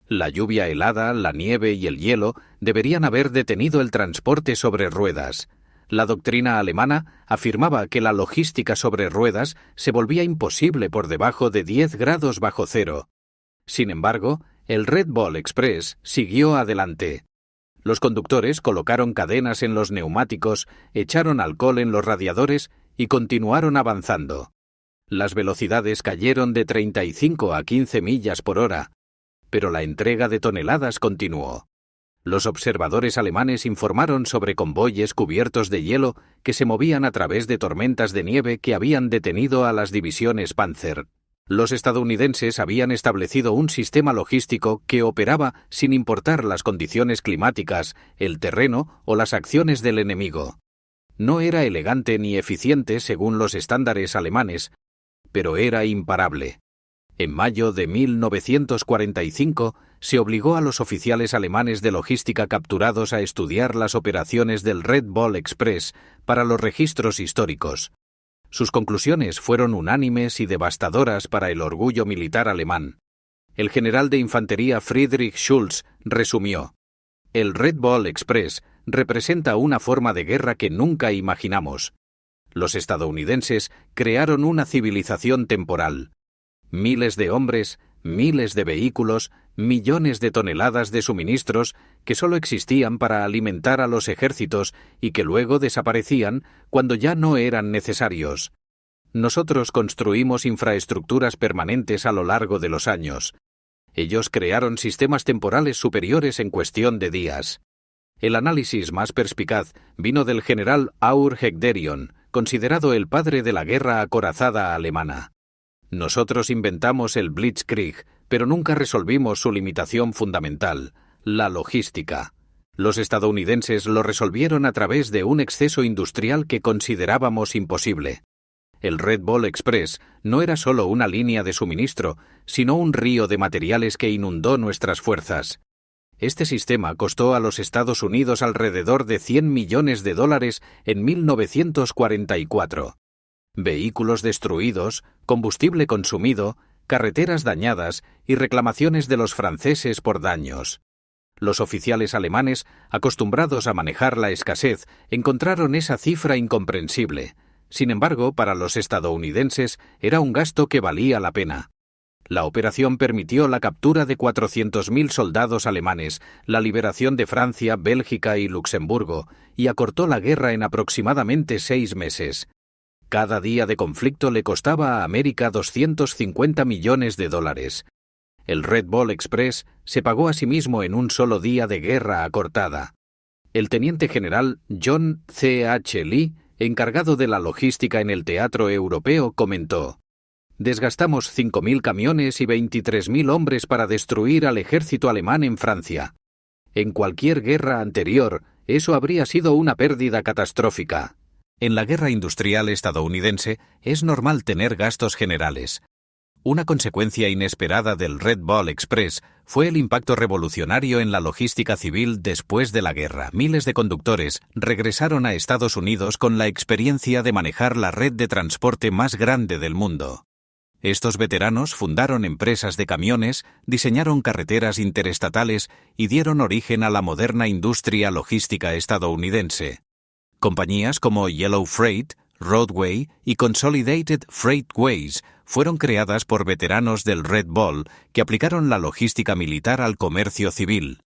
La lluvia helada, la nieve y el hielo deberían haber detenido el transporte sobre ruedas. La doctrina alemana afirmaba que la logística sobre ruedas se volvía imposible por debajo de 10 grados bajo cero. Sin embargo, el Red Ball Express siguió adelante. Los conductores colocaron cadenas en los neumáticos, echaron alcohol en los radiadores y continuaron avanzando. Las velocidades cayeron de 35 a 15 millas por hora, pero la entrega de toneladas continuó. Los observadores alemanes informaron sobre convoyes cubiertos de hielo que se movían a través de tormentas de nieve que habían detenido a las divisiones Panzer. Los estadounidenses habían establecido un sistema logístico que operaba sin importar las condiciones climáticas, el terreno o las acciones del enemigo. No era elegante ni eficiente según los estándares alemanes, pero era imparable. En mayo de 1945 se obligó a los oficiales alemanes de logística capturados a estudiar las operaciones del Red Ball Express para los registros históricos. Sus conclusiones fueron unánimes y devastadoras para el orgullo militar alemán. El general de infantería Friedrich Schulz resumió: «El Red Ball Express representa una forma de guerra que nunca imaginamos. Los estadounidenses crearon una civilización temporal. Miles de hombres, miles de vehículos, millones de toneladas de suministros que solo existían para alimentar a los ejércitos y que luego desaparecían cuando ya no eran necesarios. Nosotros construimos infraestructuras permanentes a lo largo de los años. Ellos crearon sistemas temporales superiores en cuestión de días». El análisis más perspicaz vino del general Aur Hegderion, considerado el padre de la guerra acorazada alemana. «Nosotros inventamos el Blitzkrieg, pero nunca resolvimos su limitación fundamental, la logística. Los estadounidenses lo resolvieron a través de un exceso industrial que considerábamos imposible. El Red Ball Express no era solo una línea de suministro, sino un río de materiales que inundó nuestras fuerzas. Este sistema costó a los Estados Unidos alrededor de $100 millones en 1944. Vehículos destruidos, combustible consumido, carreteras dañadas y reclamaciones de los franceses por daños. Los oficiales alemanes, acostumbrados a manejar la escasez, encontraron esa cifra incomprensible. Sin embargo, para los estadounidenses era un gasto que valía la pena. La operación permitió la captura de 400.000 soldados alemanes, la liberación de Francia, Bélgica y Luxemburgo, y acortó la guerra en aproximadamente 6 meses. Cada día de conflicto le costaba a América $250 millones. El Red Ball Express se pagó a sí mismo en un solo día de guerra acortada. El teniente general John C. H. Lee, encargado de la logística en el teatro europeo, comentó: «Desgastamos 5.000 camiones y 23.000 hombres para destruir al ejército alemán en Francia. En cualquier guerra anterior, eso habría sido una pérdida catastrófica». En la guerra industrial estadounidense es normal tener gastos generales. Una consecuencia inesperada del Red Ball Express fue el impacto revolucionario en la logística civil después de la guerra. Miles de conductores regresaron a Estados Unidos con la experiencia de manejar la red de transporte más grande del mundo. Estos veteranos fundaron empresas de camiones, diseñaron carreteras interestatales y dieron origen a la moderna industria logística estadounidense. Compañías como Yellow Freight, Roadway y Consolidated Freightways fueron creadas por veteranos del Red Ball que aplicaron la logística militar al comercio civil.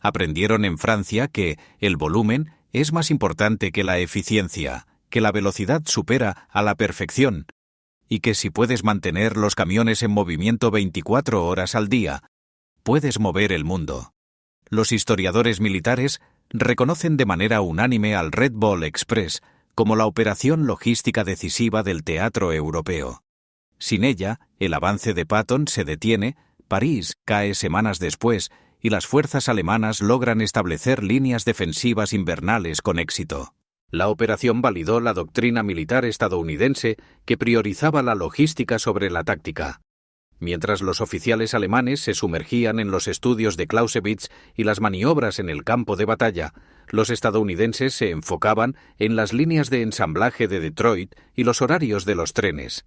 Aprendieron en Francia que el volumen es más importante que la eficiencia, que la velocidad supera a la perfección, y que si puedes mantener los camiones en movimiento 24 horas al día, puedes mover el mundo. Los historiadores militares reconocen de manera unánime al Red Ball Express como la operación logística decisiva del teatro europeo. Sin ella, el avance de Patton se detiene, París cae semanas después y las fuerzas alemanas logran establecer líneas defensivas invernales con éxito. La operación validó la doctrina militar estadounidense que priorizaba la logística sobre la táctica. Mientras los oficiales alemanes se sumergían en los estudios de Clausewitz y las maniobras en el campo de batalla, los estadounidenses se enfocaban en las líneas de ensamblaje de Detroit y los horarios de los trenes.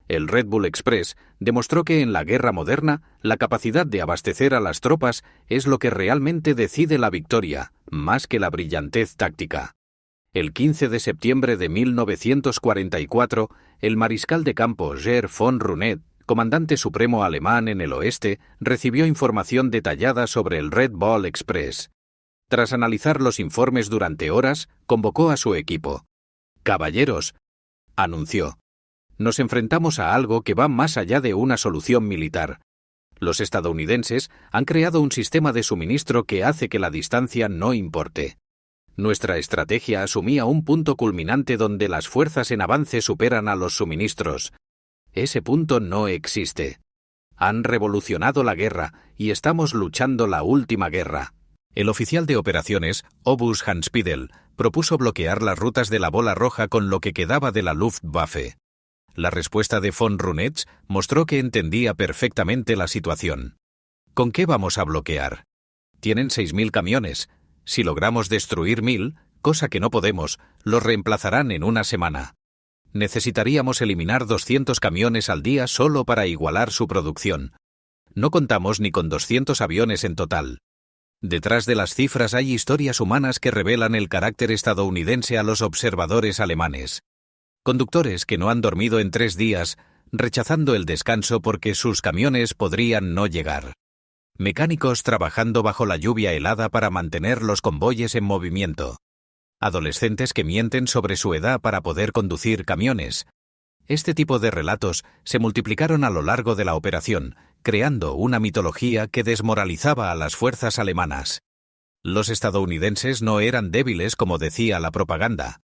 El Red Bull Express demostró que en la guerra moderna la capacidad de abastecer a las tropas es lo que realmente decide la victoria, más que la brillantez táctica. El 15 de septiembre de 1944, el mariscal de campo Gerd von Rundert, comandante supremo alemán en el oeste, recibió información detallada sobre el Red Bull Express. Tras analizar los informes durante horas, convocó a su equipo. «Caballeros», anunció, «nos enfrentamos a algo que va más allá de una solución militar. Los estadounidenses han creado un sistema de suministro que hace que la distancia no importe. Nuestra estrategia asumía un punto culminante donde las fuerzas en avance superan a los suministros. Ese punto no existe. Han revolucionado la guerra y estamos luchando la última guerra». El oficial de operaciones, Obus Hanspidel, propuso bloquear las rutas de la bola roja con lo que quedaba de la Luftwaffe. La respuesta de von Rundert mostró que entendía perfectamente la situación. ¿Con qué vamos a bloquear? Tienen 6.000 camiones. Si logramos destruir 1.000, cosa que no podemos, los reemplazarán en una semana. Necesitaríamos eliminar 200 camiones al día solo para igualar su producción. No contamos ni con 200 aviones en total. Detrás de las cifras hay historias humanas que revelan el carácter estadounidense a los observadores alemanes. Conductores que no han dormido en 3 días, rechazando el descanso porque sus camiones podrían no llegar. Mecánicos trabajando bajo la lluvia helada para mantener los convoyes en movimiento. Adolescentes que mienten sobre su edad para poder conducir camiones. Este tipo de relatos se multiplicaron a lo largo de la operación, creando una mitología que desmoralizaba a las fuerzas alemanas. Los estadounidenses no eran débiles como decía la propaganda.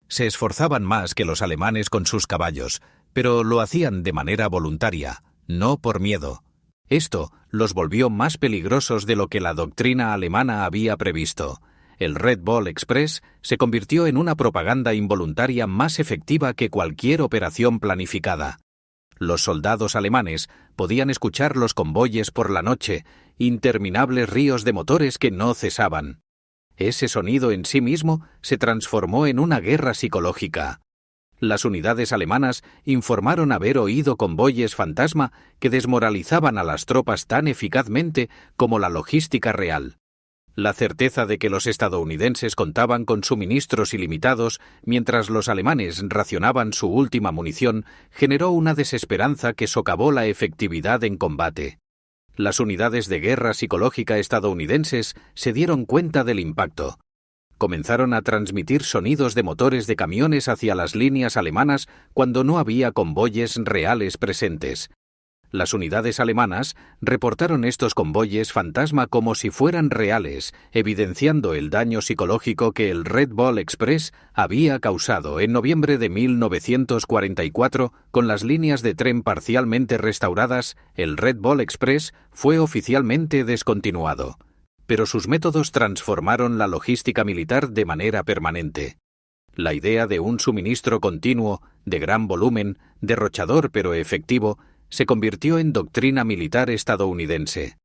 Se esforzaban más que los alemanes con sus caballos, pero lo hacían de manera voluntaria, no por miedo. Esto los volvió más peligrosos de lo que la doctrina alemana había previsto. El Red Bull Express se convirtió en una propaganda involuntaria más efectiva que cualquier operación planificada. Los soldados alemanes podían escuchar los convoyes por la noche, interminables ríos de motores que no cesaban. Ese sonido en sí mismo se transformó en una guerra psicológica. Las unidades alemanas informaron haber oído convoyes fantasma que desmoralizaban a las tropas tan eficazmente como la logística real. La certeza de que los estadounidenses contaban con suministros ilimitados mientras los alemanes racionaban su última munición generó una desesperanza que socavó la efectividad en combate. Las unidades de guerra psicológica estadounidenses se dieron cuenta del impacto. Comenzaron a transmitir sonidos de motores de camiones hacia las líneas alemanas cuando no había convoyes reales presentes. Las unidades alemanas reportaron estos convoyes fantasma como si fueran reales, evidenciando el daño psicológico que el Red Bull Express había causado en noviembre de 1944 con las líneas de tren parcialmente restauradas. El Red Bull Express fue oficialmente descontinuado, pero sus métodos transformaron la logística militar de manera permanente. La idea de un suministro continuo, de gran volumen, derrochador pero efectivo, se convirtió en doctrina militar estadounidense.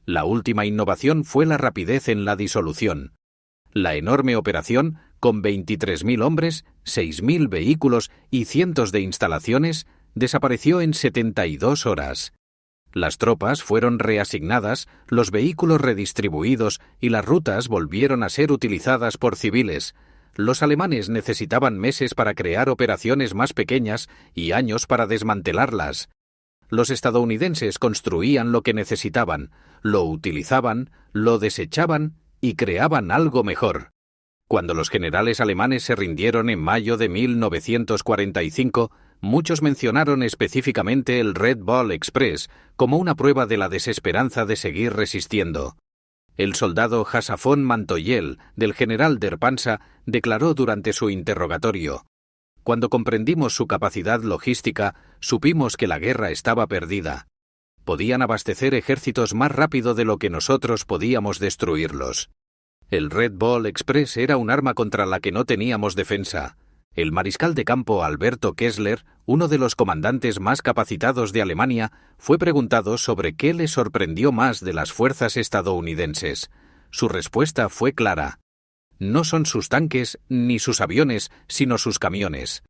La última innovación fue la rapidez en la disolución. La enorme operación, con 23.000 hombres, 6.000 vehículos y cientos de instalaciones, desapareció en 72 horas. Las tropas fueron reasignadas, los vehículos redistribuidos y las rutas volvieron a ser utilizadas por civiles. Los alemanes necesitaban meses para crear operaciones más pequeñas y años para desmantelarlas. Los estadounidenses construían lo que necesitaban, lo utilizaban, lo desechaban y creaban algo mejor. Cuando los generales alemanes se rindieron en mayo de 1945, muchos mencionaron específicamente el Red Bull Express como una prueba de la desesperanza de seguir resistiendo. El soldado Jasafón Mantoyel, del general Derpansa, declaró durante su interrogatorio: «Cuando comprendimos su capacidad logística, supimos que la guerra estaba perdida. Podían abastecer ejércitos más rápido de lo que nosotros podíamos destruirlos. El Red Ball Express era un arma contra la que no teníamos defensa». El mariscal de campo Alberto Kessler, uno de los comandantes más capacitados de Alemania, fue preguntado sobre qué le sorprendió más de las fuerzas estadounidenses. Su respuesta fue clara: no son sus tanques ni sus aviones, sino sus camiones.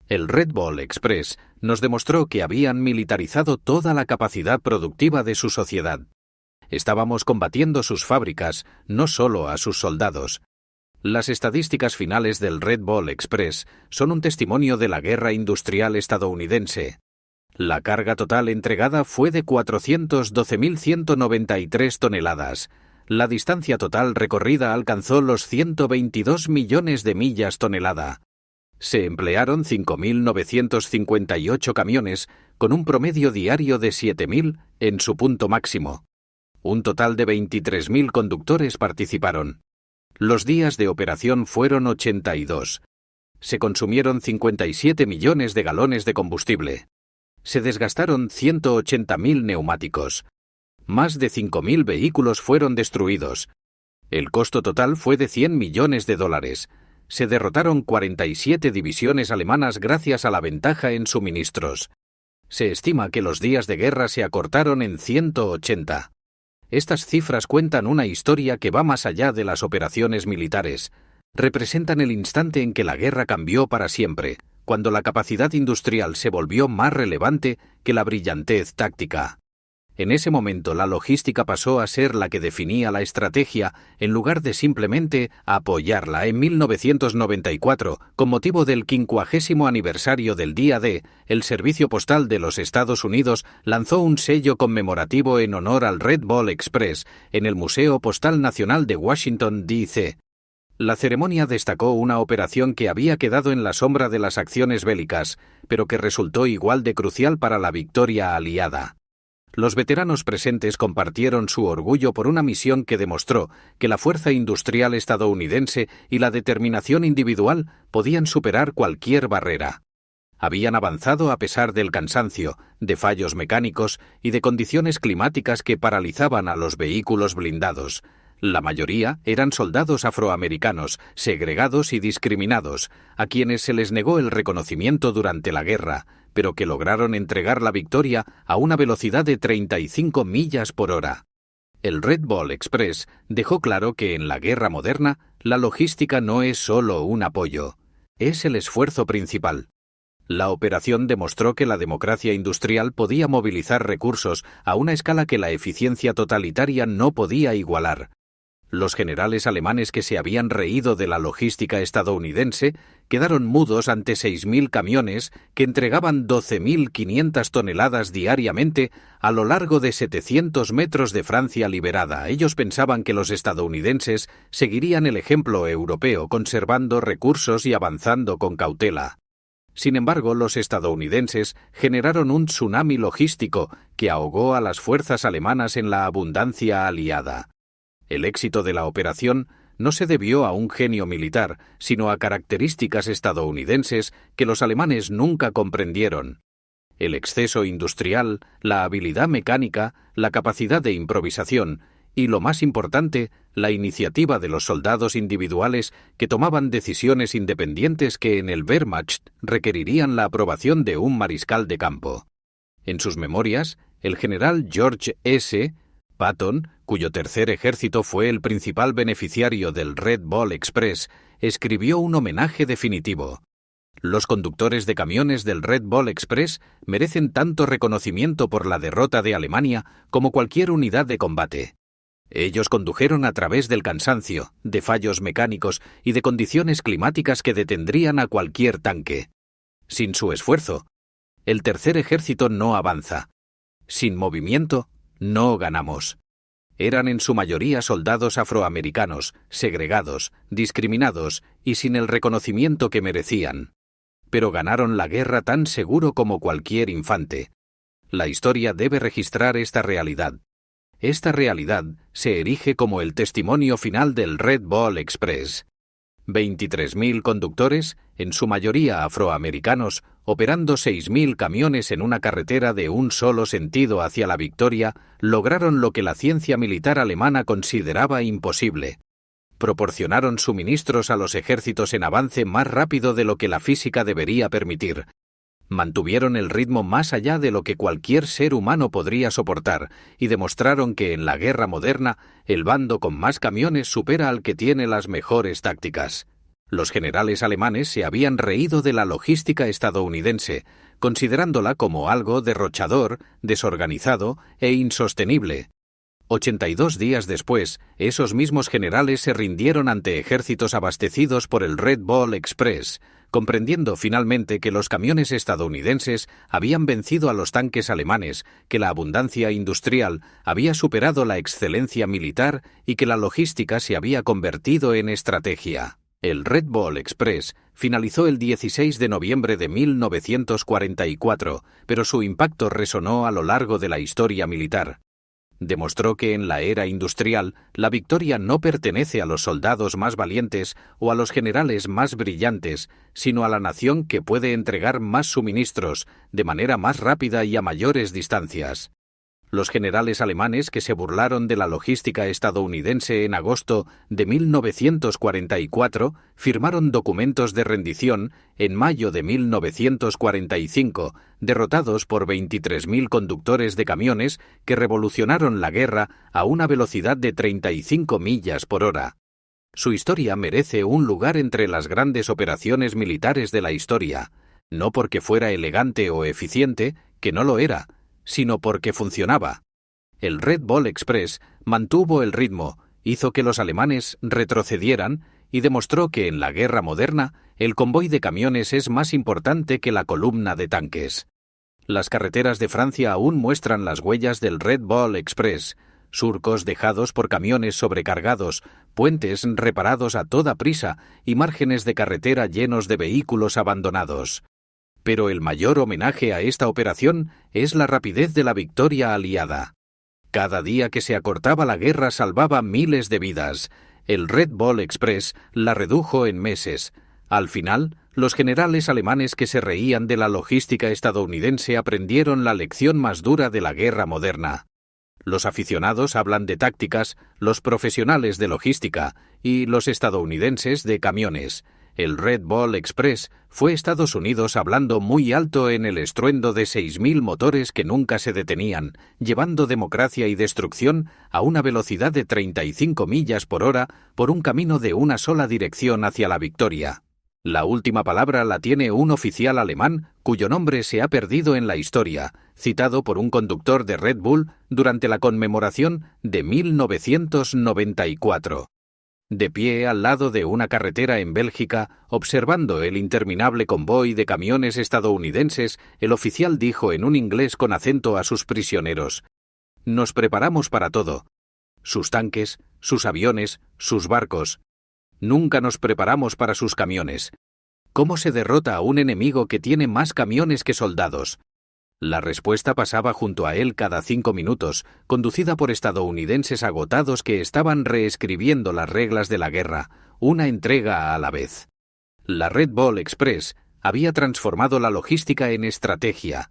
El Red Ball Express nos demostró que habían militarizado toda la capacidad productiva de su sociedad. Estábamos combatiendo sus fábricas, no solo a sus soldados. Las estadísticas finales del Red Ball Express son un testimonio de la guerra industrial estadounidense. La carga total entregada fue de 412.193 toneladas. La distancia total recorrida alcanzó los 122 millones de millas tonelada. Se emplearon 5.958 camiones, con un promedio diario de 7.000 en su punto máximo. Un total de 23.000 conductores participaron. Los días de operación fueron 82. Se consumieron 57 millones de galones de combustible. Se desgastaron 180.000 neumáticos. Más de 5.000 vehículos fueron destruidos. El costo total fue de 100 millones de dólares. Se derrotaron 47 divisiones alemanas gracias a la ventaja en suministros. Se estima que los días de guerra se acortaron en 180. Estas cifras cuentan una historia que va más allá de las operaciones militares. Representan el instante en que la guerra cambió para siempre, cuando la capacidad industrial se volvió más relevante que la brillantez táctica. En ese momento la logística pasó a ser la que definía la estrategia en lugar de simplemente apoyarla. En 1994, con motivo del 50º aniversario del Día D, el Servicio Postal de los Estados Unidos lanzó un sello conmemorativo en honor al Red Ball Express en el Museo Postal Nacional de Washington, D.C. La ceremonia destacó una operación que había quedado en la sombra de las acciones bélicas, pero que resultó igual de crucial para la victoria aliada. Los veteranos presentes compartieron su orgullo por una misión que demostró que la fuerza industrial estadounidense y la determinación individual podían superar cualquier barrera. Habían avanzado a pesar del cansancio, de fallos mecánicos y de condiciones climáticas que paralizaban a los vehículos blindados. La mayoría eran soldados afroamericanos, segregados y discriminados, a quienes se les negó el reconocimiento durante la guerra, pero que lograron entregar la victoria a una velocidad de 35 millas por hora. El Red Ball Express dejó claro que en la guerra moderna la logística no es solo un apoyo, es el esfuerzo principal. La operación demostró que la democracia industrial podía movilizar recursos a una escala que la eficiencia totalitaria no podía igualar. Los generales alemanes que se habían reído de la logística estadounidense quedaron mudos ante 6.000 camiones que entregaban 12.500 toneladas diariamente a lo largo de 700 metros de Francia liberada. Ellos pensaban que los estadounidenses seguirían el ejemplo europeo, conservando recursos y avanzando con cautela. Sin embargo, los estadounidenses generaron un tsunami logístico que ahogó a las fuerzas alemanas en la abundancia aliada. El éxito de la operación no se debió a un genio militar, sino a características estadounidenses que los alemanes nunca comprendieron. El exceso industrial, la habilidad mecánica, la capacidad de improvisación y, lo más importante, la iniciativa de los soldados individuales que tomaban decisiones independientes que en el Wehrmacht requerirían la aprobación de un mariscal de campo. En sus memorias, el general George S. Patton, cuyo tercer ejército fue el principal beneficiario del Red Ball Express, escribió un homenaje definitivo. Los conductores de camiones del Red Ball Express merecen tanto reconocimiento por la derrota de Alemania como cualquier unidad de combate. Ellos condujeron a través del cansancio, de fallos mecánicos y de condiciones climáticas que detendrían a cualquier tanque. Sin su esfuerzo, el tercer ejército no avanza. Sin movimiento, no ganamos. Eran en su mayoría soldados afroamericanos, segregados, discriminados y sin el reconocimiento que merecían. Pero ganaron la guerra tan seguro como cualquier infante. La historia debe registrar esta realidad. Esta realidad se erige como el testimonio final del Red Ball Express. 23.000 conductores, en su mayoría afroamericanos, operando 6.000 camiones en una carretera de un solo sentido hacia la victoria, lograron lo que la ciencia militar alemana consideraba imposible. Proporcionaron suministros a los ejércitos en avance más rápido de lo que la física debería permitir. Mantuvieron el ritmo más allá de lo que cualquier ser humano podría soportar y demostraron que en la guerra moderna el bando con más camiones supera al que tiene las mejores tácticas. Los generales alemanes se habían reído de la logística estadounidense, considerándola como algo derrochador, desorganizado e insostenible. 82 días después, esos mismos generales se rindieron ante ejércitos abastecidos por el Red Ball Express, comprendiendo finalmente que los camiones estadounidenses habían vencido a los tanques alemanes, que la abundancia industrial había superado la excelencia militar y que la logística se había convertido en estrategia. El Red Ball Express finalizó el 16 de noviembre de 1944, pero su impacto resonó a lo largo de la historia militar. Demostró que en la era industrial la victoria no pertenece a los soldados más valientes o a los generales más brillantes, sino a la nación que puede entregar más suministros, de manera más rápida y a mayores distancias. Los generales alemanes que se burlaron de la logística estadounidense en agosto de 1944 firmaron documentos de rendición en mayo de 1945, derrotados por 23.000 conductores de camiones que revolucionaron la guerra a una velocidad de 35 millas por hora. Su historia merece un lugar entre las grandes operaciones militares de la historia, no porque fuera elegante o eficiente, que no lo era, sino porque funcionaba. El Red Ball Express mantuvo el ritmo, hizo que los alemanes retrocedieran y demostró que en la guerra moderna el convoy de camiones es más importante que la columna de tanques. Las carreteras de Francia aún muestran las huellas del Red Ball Express, surcos dejados por camiones sobrecargados, puentes reparados a toda prisa y márgenes de carretera llenos de vehículos abandonados. Pero el mayor homenaje a esta operación es la rapidez de la victoria aliada. Cada día que se acortaba la guerra salvaba miles de vidas. El Red Ball Express la redujo en meses. Al final, los generales alemanes que se reían de la logística estadounidense aprendieron la lección más dura de la guerra moderna. Los aficionados hablan de tácticas, los profesionales de logística y los estadounidenses de camiones. El Red Ball Express fue Estados Unidos hablando muy alto en el estruendo de 6.000 motores que nunca se detenían, llevando democracia y destrucción a una velocidad de 35 millas por hora por un camino de una sola dirección hacia la victoria. La última palabra la tiene un oficial alemán cuyo nombre se ha perdido en la historia, citado por un conductor de Red Bull durante la conmemoración de 1994. De pie al lado de una carretera en Bélgica, observando el interminable convoy de camiones estadounidenses, el oficial dijo en un inglés con acento a sus prisioneros: «Nos preparamos para todo. Sus tanques, sus aviones, sus barcos. Nunca nos preparamos para sus camiones. ¿Cómo se derrota a un enemigo que tiene más camiones que soldados?» La respuesta pasaba junto a él cada 5 minutos, conducida por estadounidenses agotados que estaban reescribiendo las reglas de la guerra, una entrega a la vez. La Red Ball Express había transformado la logística en estrategia,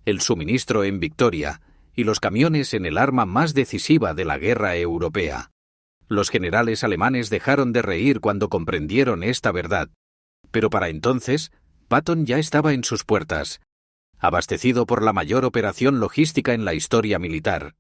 el suministro en victoria y los camiones en el arma más decisiva de la guerra europea. Los generales alemanes dejaron de reír cuando comprendieron esta verdad, pero para entonces Patton ya estaba en sus puertas, abastecido por la mayor operación logística en la historia militar.